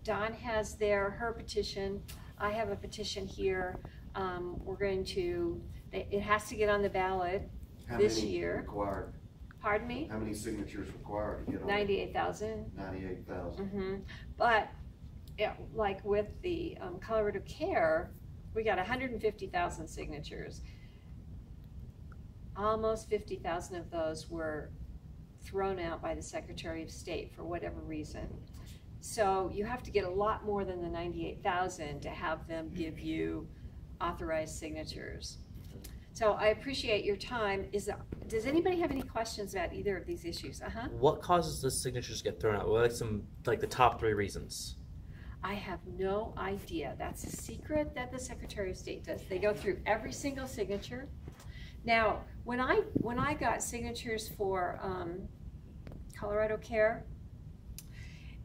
Dawn has her petition. I have a petition here. We're going to, it has to get on the ballot this year. Required? Pardon me? How many signatures required to get on? 98,000. 98,000. Mm-hmm. But like with the Colorado Care, we got 150,000 signatures. almost 50,000 of those were thrown out by the Secretary of State for whatever reason. So you have to get a lot more than the 98,000 to have them give you authorized signatures. So I appreciate your time. Does anybody have any questions about either of these issues? What causes the signatures to get thrown out? What are like the top 3 reasons? I have no idea. That's a secret that the Secretary of State does. They go through every single signature. Now, when I got signatures for Colorado Care,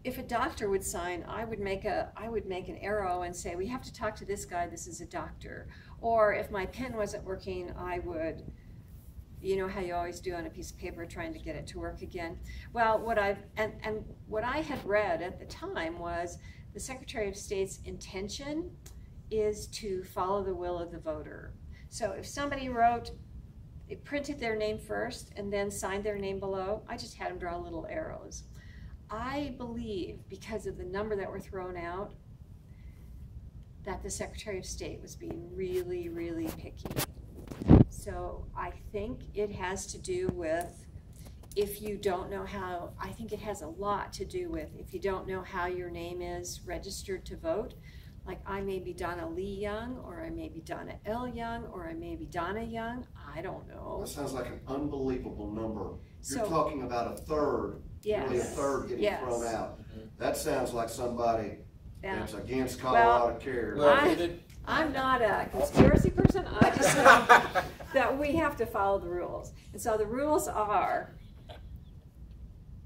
if a doctor would sign, I would make an arrow and say, we have to talk to this guy, this is a doctor. Or if my pen wasn't working, I would, you know how you always do on a piece of paper trying to get it to work again. Well, what I had read at the time was the Secretary of State's intention is to follow the will of the voter. So if somebody printed their name first and then signed their name below, I just had them draw little arrows. I believe, because of the number that were thrown out, that the Secretary of State was being really, really picky. So I think it has to do with, if you don't know how, I think it has a lot to do with, if you don't know how your name is registered to vote, like I may be Donna Lee Young, or I may be Donna L. Young, or I may be Donna Young, I don't know. That sounds like an unbelievable number. You're So, talking about a third, really a yes, third getting yes. thrown out. That sounds like somebody Yeah. that's against Colorado Care. I'm not a conspiracy person, I just know that we have to follow the rules. And so the rules are,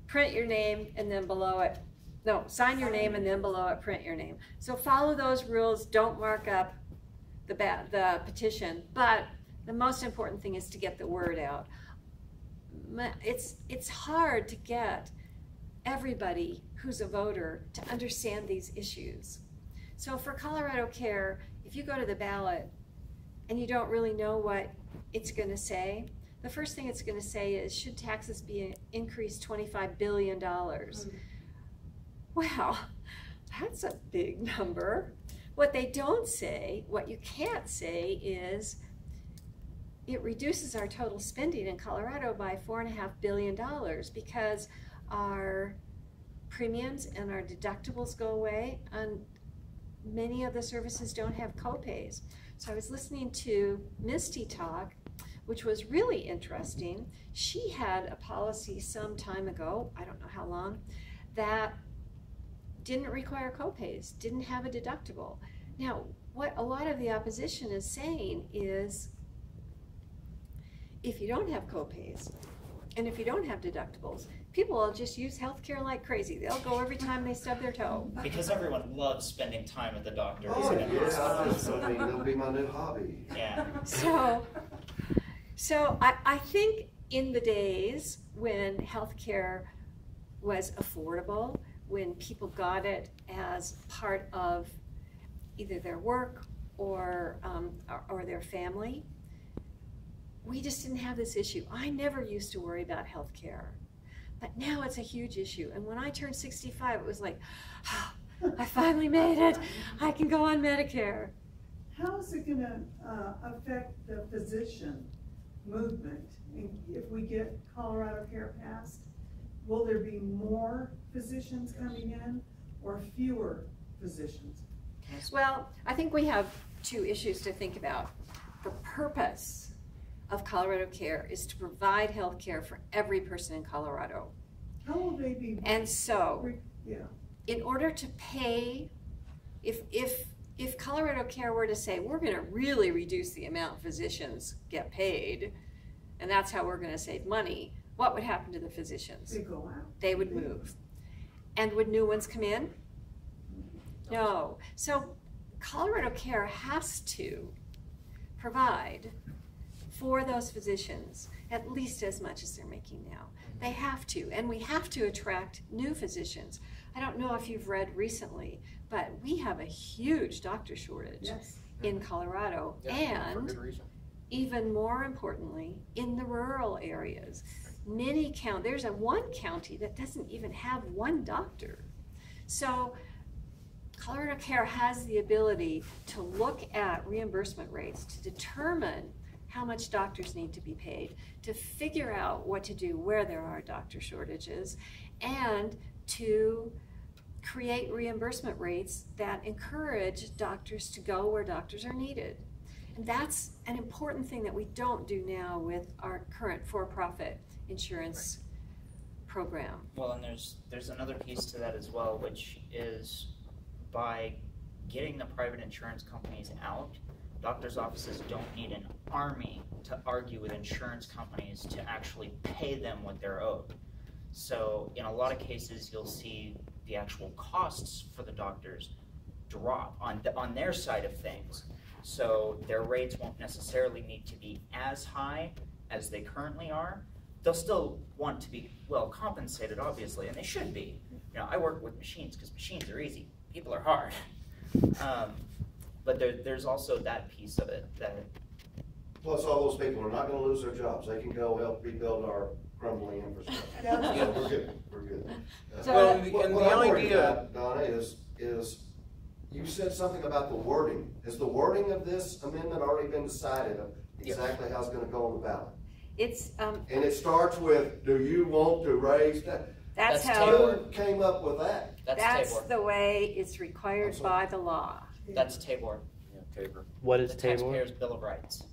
print your name and then below it, no, sign your name and then below it, print your name. So follow those rules, don't mark up the petition, but the most important thing is to get the word out. It's hard to get everybody who's a voter to understand these issues. So for Colorado Care, if you go to the ballot and you don't really know what it's going to say, the first thing it's going to say is, should taxes be increased $25 billion? Well, that's a big number. What they don't say, what you can't say is, it reduces our total spending in Colorado by $4.5 billion because our premiums and our deductibles go away, and many of the services don't have copays. So I was listening to Misty talk, which was really interesting. She had a policy some time ago, I don't know how long, that didn't require copays, didn't have a deductible. Now, what a lot of the opposition is saying is, if you don't have copays, and if you don't have deductibles, people will just use healthcare like crazy. They'll go every time they stub their toe. Because everyone loves spending time at the doctor. Oh, yeah, that'll be my new hobby. Yeah. So I think in the days when healthcare was affordable, when people got it as part of either their work or their family, we just didn't have this issue. I never used to worry about health care, but now it's a huge issue. And when I turned 65, it was like, oh, I finally made it. I can go on Medicare. How is it gonna affect the physician movement? If we get Colorado Care passed, will there be more physicians coming in or fewer physicians? Well, I think we have two issues to think about. The purpose of Colorado Care is to provide health care for every person in Colorado. How will they be? And so, yeah, in order to pay, if Colorado Care were to say, we're going to really reduce the amount physicians get paid, and that's how we're going to save money, what would happen to the physicians? they go out. They would move. And would new ones come in? No. So Colorado Care has to provide for those physicians at least as much as they're making now. They have to, and we have to attract new physicians. I don't know if you've read recently, but we have a huge doctor shortage in Colorado, and even more importantly, in the rural areas. There's one county that doesn't even have one doctor. So Colorado Care has the ability to look at reimbursement rates to determine how much doctors need to be paid, to figure out what to do where there are doctor shortages, and to create reimbursement rates that encourage doctors to go where doctors are needed. And that's an important thing that we don't do now with our current for-profit insurance program. Well, and there's another piece to that as well, which is by getting the private insurance companies out, doctors' offices don't need an army to argue with insurance companies to actually pay them what they're owed. So in a lot of cases, you'll see the actual costs for the doctors drop on their side of things. So their rates won't necessarily need to be as high as they currently are. They'll still want to be well compensated, obviously, and they should be. You know, I work with machines because machines are easy. People are hard. But there's also that piece of it that. Plus, all those people are not going to lose their jobs. They can go help rebuild our crumbling infrastructure. Yeah. So we're good. We're good. Well, What and I'm the worried idea, about, Donna, is you said something about the wording. Has the wording of this amendment already been decided of exactly how it's going to go on the ballot? It's And it starts with, do you want to raise that? that's That's how Who came up with that? That's that's Tabor. the way it's required by the law. That's Tabor. Tabor. What is The Tabor? Taxpayers' Bill of Rights.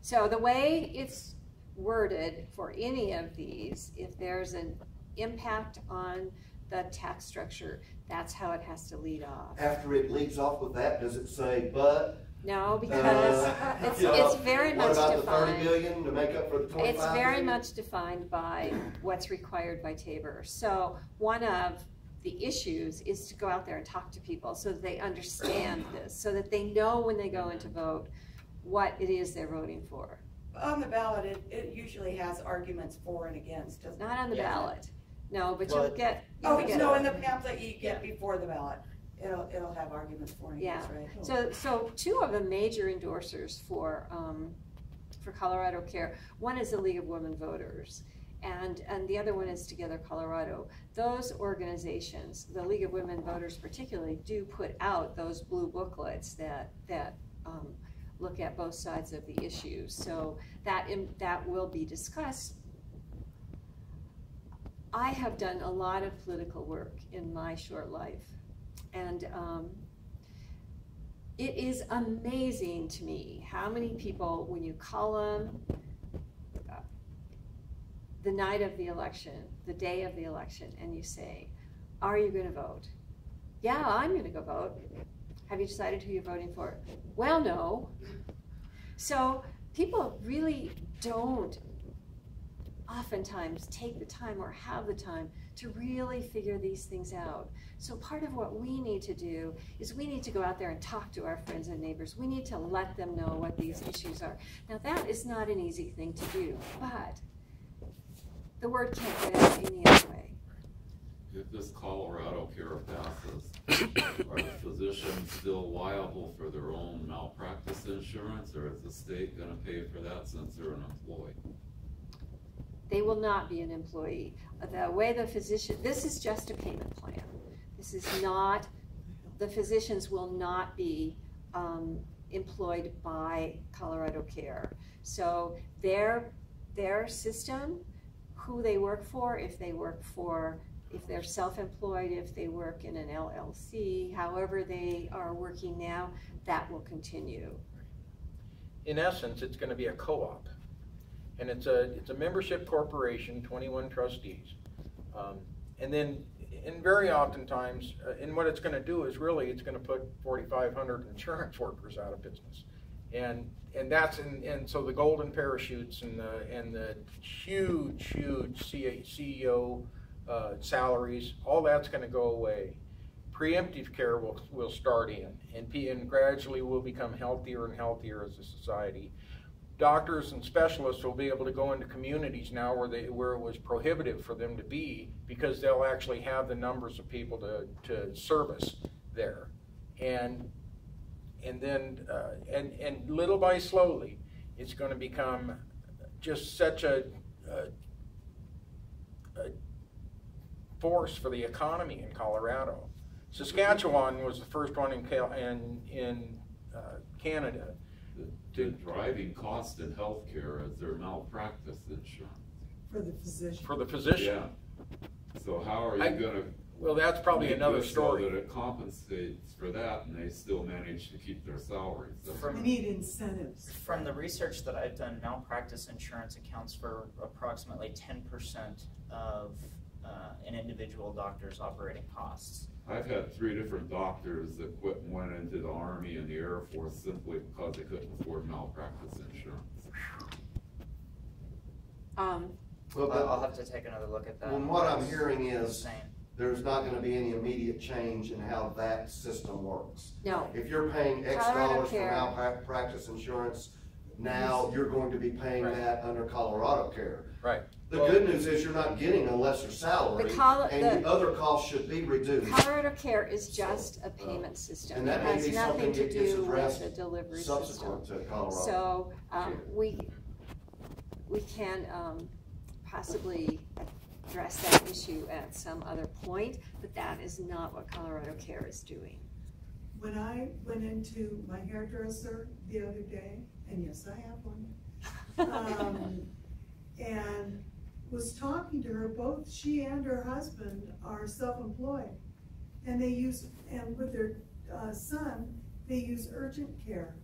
So the way it's worded for any of these, if there's an impact on the tax structure, that's how it has to lead off. After it leads off with that, does it say, but? No, because it's very much What about the 30 defined. million to make up for the 25 It's very million? much defined by what's required by Tabor. So one of the issues is to go out there and talk to people so that they understand this, so that they know when they go in to vote what it is they're voting for. On the ballot, it usually has arguments for and against, doesn't it? Not on the Yeah. ballot. No, but Well, you'll get. Oh, you'll get- no, in the pamphlet you get before the ballot, it'll have arguments for and against, right? So two of the major endorsers for Colorado Care, one is the League of Women Voters, and the other one is Together Colorado. Those organizations, the League of Women Voters particularly, do put out those blue booklets that look at both sides of the issues. So that will be discussed. I have done a lot of political work in my short life, and it is amazing to me how many people, when you call them the night of the election, the day of the election, and you say, are you going to vote? Yeah, I'm going to go vote. Have you decided who you're voting for? Well, no. So people really don't oftentimes take the time or have the time to really figure these things out. So part of what we need to do is we need to go out there and talk to our friends and neighbors. We need to let them know what these issues are. Now that is not an easy thing to do, but the word can't get out any other way. If this Colorado Care passes, are the physicians still liable for their own malpractice insurance, or is the state going to pay for that since they're an employee? They will not be an employee. The way the physician, this is just a payment plan. This is not, the physicians will not be employed by Colorado Care. So their system, who they work for, if they're self-employed, if they work in an LLC, however they are working now, that will continue. in essence, it's going to be a co-op. And it's a membership corporation, 21 trustees. And then, and very oftentimes, and what it's going to do is really, it's going to put 4,500 insurance workers out of business. And that's, and so the golden parachutes and the huge CEO salaries, all that's going to go away. Preemptive care will start in, and gradually we'll become healthier and healthier as a society. Doctors and specialists will be able to go into communities now where it was prohibitive for them to be, because they'll actually have the numbers of people to service there. And then little by slowly, it's going to become just such a force for the economy in Colorado. Saskatchewan was the first one in Canada the driving cost in healthcare is their malpractice insurance. For the physician. For the physician. Yeah. So how are you gonna? Well, that's probably make another this story. So that it compensates for that, and they still manage to keep their salaries. We need incentives. From the research that I've done, malpractice insurance accounts for approximately 10% of an individual doctor's operating costs. I've had 3 different doctors that quit and went into the Army and the Air Force simply because they couldn't afford malpractice insurance. Well, I'll have to take another look at that. And what I'm hearing is Insane. there's not gonna be any immediate change in how that system works. No. If you're paying X Colorado dollars for Care. malpractice insurance, now you're going to be paying that under Colorado Care. Right. The good news is you're not getting a lesser salary, and the other costs should be reduced. Colorado Care is just a payment system. And It that may has be nothing something to that gets do with addressed the delivery system. subsequent to Colorado. So, we can possibly address that issue at some other point, but that is not what Colorado Care is doing. When I went into my hairdresser the other day, and yes, I have one, and was talking to her, both she and her husband are self-employed, and they use, and with their son, they use urgent care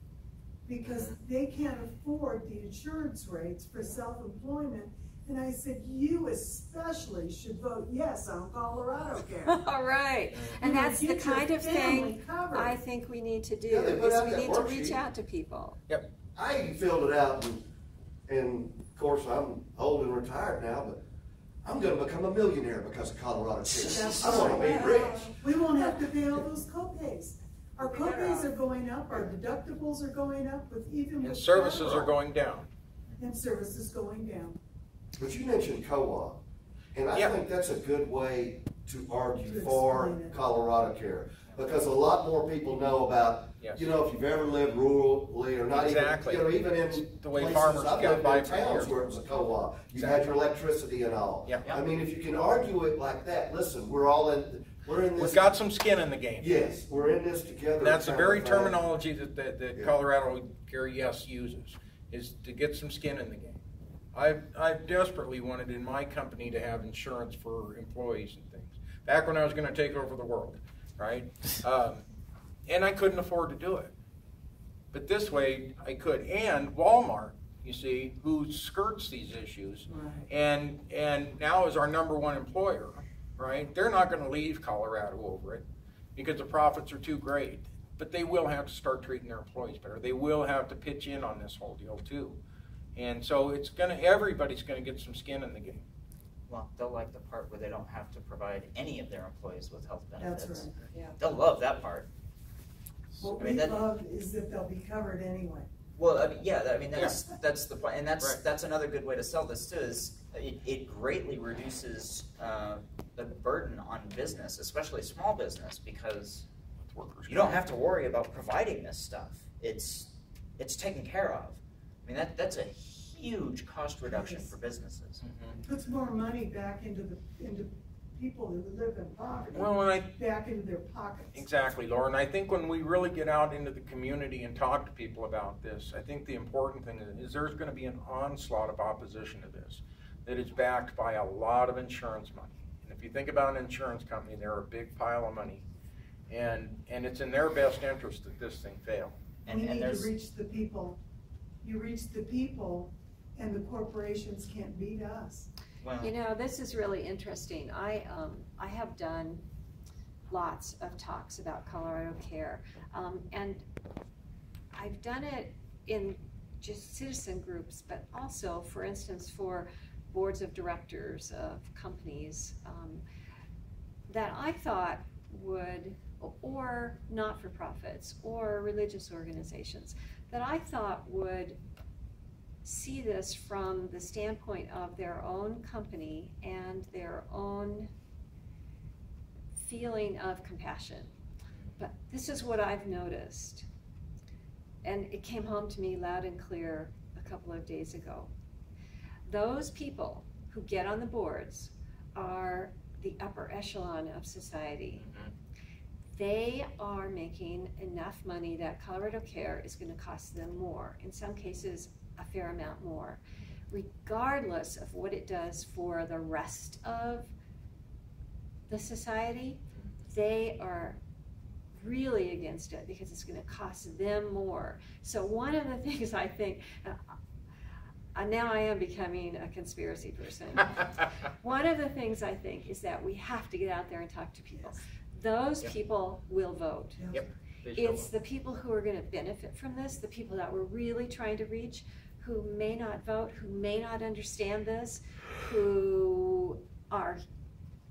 because they can't afford the insurance rates for self-employment. And I said, you especially should vote yes on Colorado Care. All right, and that's the kind of thing I think we need to do, is we need to reach out to people. Yep. I filled it out, and of course, I'm old and retired now, but I'm gonna become a millionaire because of Colorado Care. I wanna be rich. We won't have to pay all those co-pays. Our co-pays are going up, our deductibles are going up And services are going down. And services going down. But you mentioned co-op, and I think that's a good way to argue for Colorado Care, because a lot more people know about, you know, if you've ever lived rurally or not even, you know, even in the way places, farmers I've got lived by in for towns years. where it was a co-op. You had your electricity and all. I mean, if you can argue it like that, listen, we're in this. We've got some skin in the game. Yes, we're in this together. And that's the very terminology that Colorado Care uses, is to get some skin in the game. I've desperately wanted in my company to have insurance for employees and things. Back when I was going to take over the world, right? And I couldn't afford to do it. But this way I could. And Walmart, you see, who skirts these issues, and now is our #1 employer, right? They're not going to leave Colorado over it because the profits are too great. But they will have to start treating their employees better. They will have to pitch in on this whole deal too. And so everybody's gonna get some skin in the game. Well, they'll like the part where they don't have to provide any of their employees with health benefits. That's right, yeah. They'll love that part. What we love is that they'll be covered anyway. Well, I mean, that's the point, and that's another good way to sell this too. Is it greatly reduces the burden on business, especially small business, because you don't have to worry about providing this stuff. It's taken care of. I mean, that's a huge cost reduction for businesses. Puts more money back into people who live in poverty, back into their pockets. Exactly, Lauren. I think when we really get out into the community and talk to people about this, I think the important thing is there's going to be an onslaught of opposition to this that is backed by a lot of insurance money. And if you think about an insurance company, they're a big pile of money. And it's in their best interest that this thing fail. We need to reach the people. You reach the people, and the corporations can't beat us. You know, this is really interesting. I have done lots of talks about Colorado Care, and I've done it in just citizen groups, but also, for instance, for boards of directors of companies that I thought would, or not-for-profits, or religious organizations, that I thought would see this from the standpoint of their own company and their own feeling of compassion. But this is what I've noticed, and it came home to me loud and clear a couple of days ago. Those people who get on the boards are the upper echelon of society. they are making enough money that Colorado Care is going to cost them more, in some cases a fair amount more, regardless of what it does for the rest of the society. They are really against it because it's going to cost them more. So one of the things I think, now I am becoming a conspiracy person. One of the things I think is that we have to get out there and talk to people. Those people will vote. Yep. It's the people who are going to benefit from this, the people that we're really trying to reach, who may not vote, who may not understand this, who are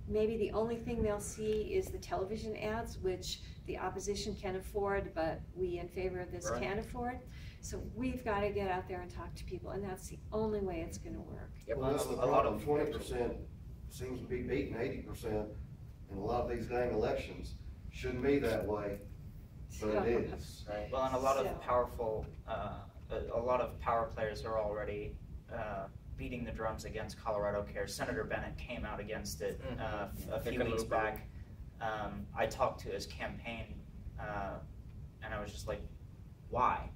maybe the only thing they'll see is the television ads, which the opposition can afford, but we in favor of this can't afford. So we've got to get out there and talk to people, and that's the only way it's going to work. Yep. Well, that's the problem. 20% seems to be beating 80% in a lot of these dang elections. Shouldn't be that way, but it is. Right. Well, and a lot of power players are already beating the drums against Colorado Care. Senator Bennett came out against it a few weeks back. I talked to his campaign, and I was just like, why?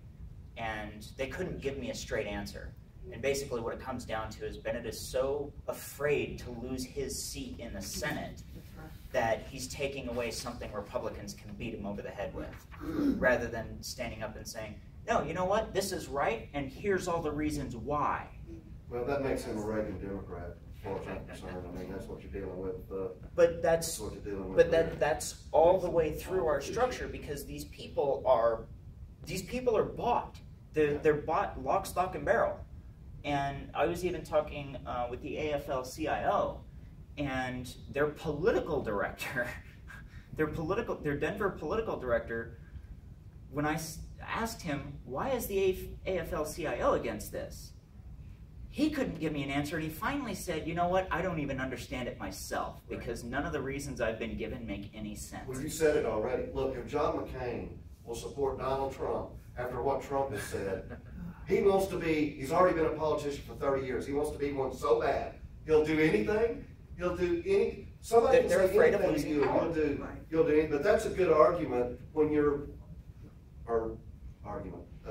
And they couldn't give me a straight answer. And basically what it comes down to is Bennett is so afraid to lose his seat in the Senate that he's taking away something Republicans can beat him over the head with, rather than standing up and saying, no, you know what, this is right, and here's all the reasons why. Well, that makes him a Reagan Democrat, as far as I'm concerned. I mean, that's what you're dealing with. But that's what you're dealing with. But that's all the way through our structure, because these people are bought. They're bought lock, stock, and barrel. And I was even talking with the AFL-CIO, and their political director, their Denver political director, when I asked him, why is the AFL-CIO against this? He couldn't give me an answer, and he finally said, you know what, I don't even understand it myself, because none of the reasons I've been given make any sense. Well, you said it already. Look, if John McCain will support Donald Trump after what Trump has said, he's already been a politician for 30 years. He wants to be one so bad. He'll do anything. Somebody can say afraid of anything losing to you, power. He'll do anything. But that's a good argument when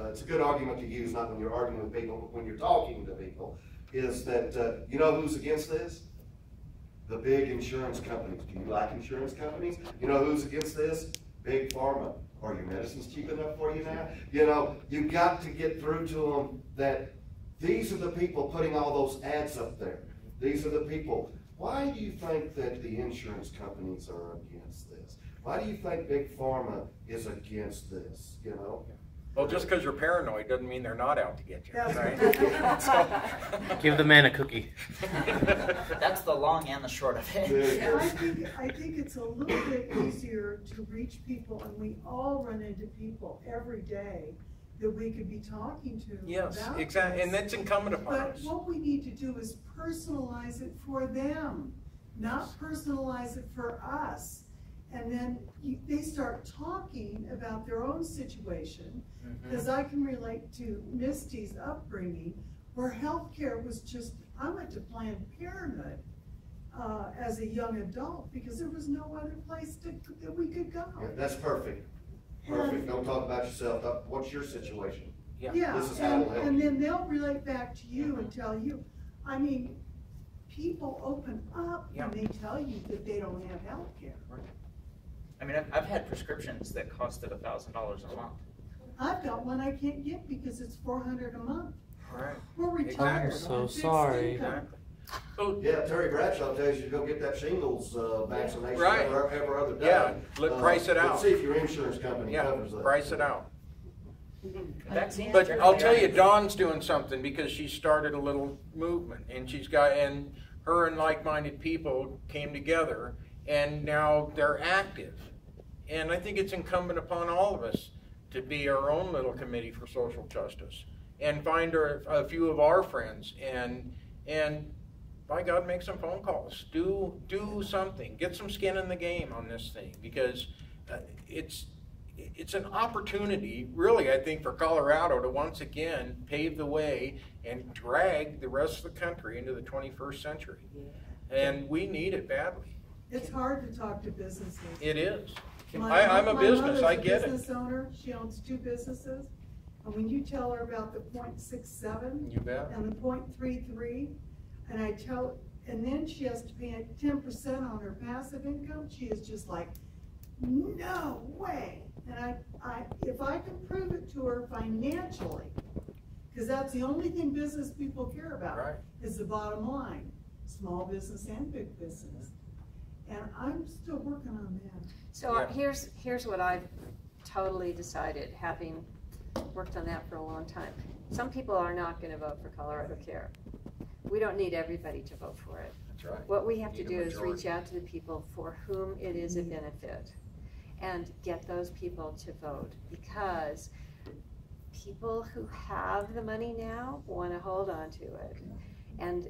it's a good argument to use, not when you're arguing with people, but when you're talking to people, is that, you know who's against this? The big insurance companies. Do you like insurance companies? You know who's against this? Big pharma. Are your medicines cheap enough for you now? You know, you've got to get through to them that these are the people putting all those ads up there. These are the people. Why do you think that the insurance companies are against this? Why do you think Big Pharma is against this, you know? Well, just because you're paranoid doesn't mean they're not out to get you. Right? Give the man a cookie. That's the long and the short of it. I think it's a little bit easier to reach people, and we all run into people every day that we could be talking to. Yes, about exactly, this. and that's incumbent upon But us. what we need to do is personalize it for them, not personalize it for us. And then they start talking about their own situation, because I can relate to Misty's upbringing, where healthcare was just, I went to Planned Parenthood as a young adult because there was no other place that we could go. Yeah, that's perfect. Perfect. Don't talk about yourself. What's your situation? Yeah, This is how it'll help and you. then they'll relate back to you and tell you. I mean, people open up when they tell you that they don't have healthcare. I mean, I've had prescriptions that costed $1,000 a month. I've got one I can't get because it's $400 a month. Right. We're retired. I'm so on fixed sorry. income. Yeah, Terry Bradshaw tells you to go get that shingles vaccination Right. every other day. Yeah, price it out. Let's see if your insurance company covers that. Price it out. Vaccines But I'll generally tell you, aren't- Dawn's doing something because she started a little movement, and her and like-minded people came together, and now they're active. And I think it's incumbent upon all of us to be our own little committee for social justice and find a few of our friends and by God, make some phone calls. Do something. Get some skin in the game on this thing, because it's an opportunity, really, I think, for Colorado to once again pave the way and drag the rest of the country into the 21st century. And we need it badly. It's hard to talk to businesses. It is. I'm a business, I get it. My mother's a business owner, she owns 2 businesses, and when you tell her about the .67 You bet. and the .33, and then she has to pay 10% on her passive income, she is just like, no way. And if I can prove it to her financially, because that's the only thing business people care about, Right. is the bottom line, small business and big business. And I'm still working on that. So Yeah. here's what I've totally decided, having worked on that for a long time. Some people are not going to vote for Colorado Care. We don't need everybody to vote for it. That's right. What we have to Need a do is majority. reach out to the people for whom it is a benefit and get those people to vote, because people who have the money now want to hold on to it. And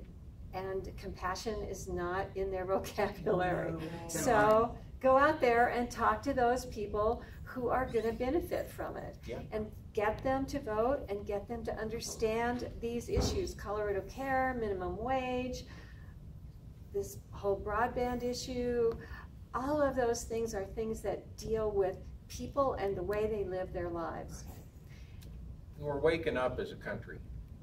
compassion is not in their vocabulary. No. So go out there and talk to those people who are going to benefit from it. Yeah. And get them to vote and get them to understand these issues: Colorado Care, minimum wage, this whole broadband issue. All of those things are things that deal with people and the way they live their lives. We're waking up as a country.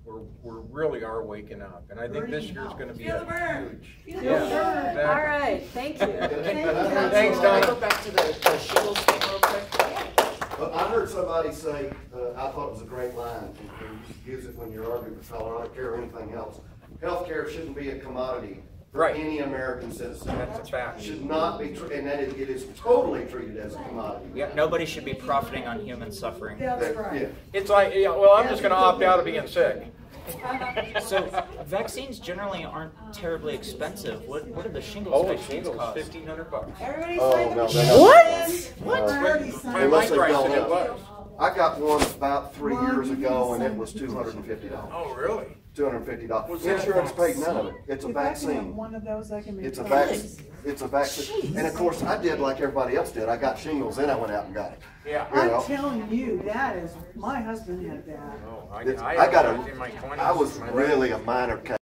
We really are waking up, and I think this year's going to be a huge. Yeah, exactly. All right, thank you. Thanks, Can I go Don. back to the shingles thing real quick? But I heard somebody say, I thought it was a great line, and you use it when you're arguing with Colorado Care or anything else. Healthcare shouldn't be a commodity for Right. any American citizen. That's a fact. Should not be, and that it is totally treated as a commodity. Yeah. Nobody should be profiting on human suffering. That's That- right. yeah. It's like, yeah, well, I'm just going to opt out of being sick. So vaccines generally aren't terribly expensive. What are the shingles Oh, vaccines shingles, cost? $1,500. Everybody's Oh, like, no, what? I already signed My Unless mind they've said gone it up. was. I got one about 3 Ron, years you can ago, and it sign was the $250. Oh, really? $250. Was that a Insurance paid none of it. It's a If I can have vaccine. one of those, I can make. It's a copies. vaccine. It's a vaccine. And of course, I did like everybody else did. I got shingles, then I went out and got it. Yeah. You I'm know? telling you, that is, my husband had that. Oh, I got was in my 20s. I was My- really a minor case.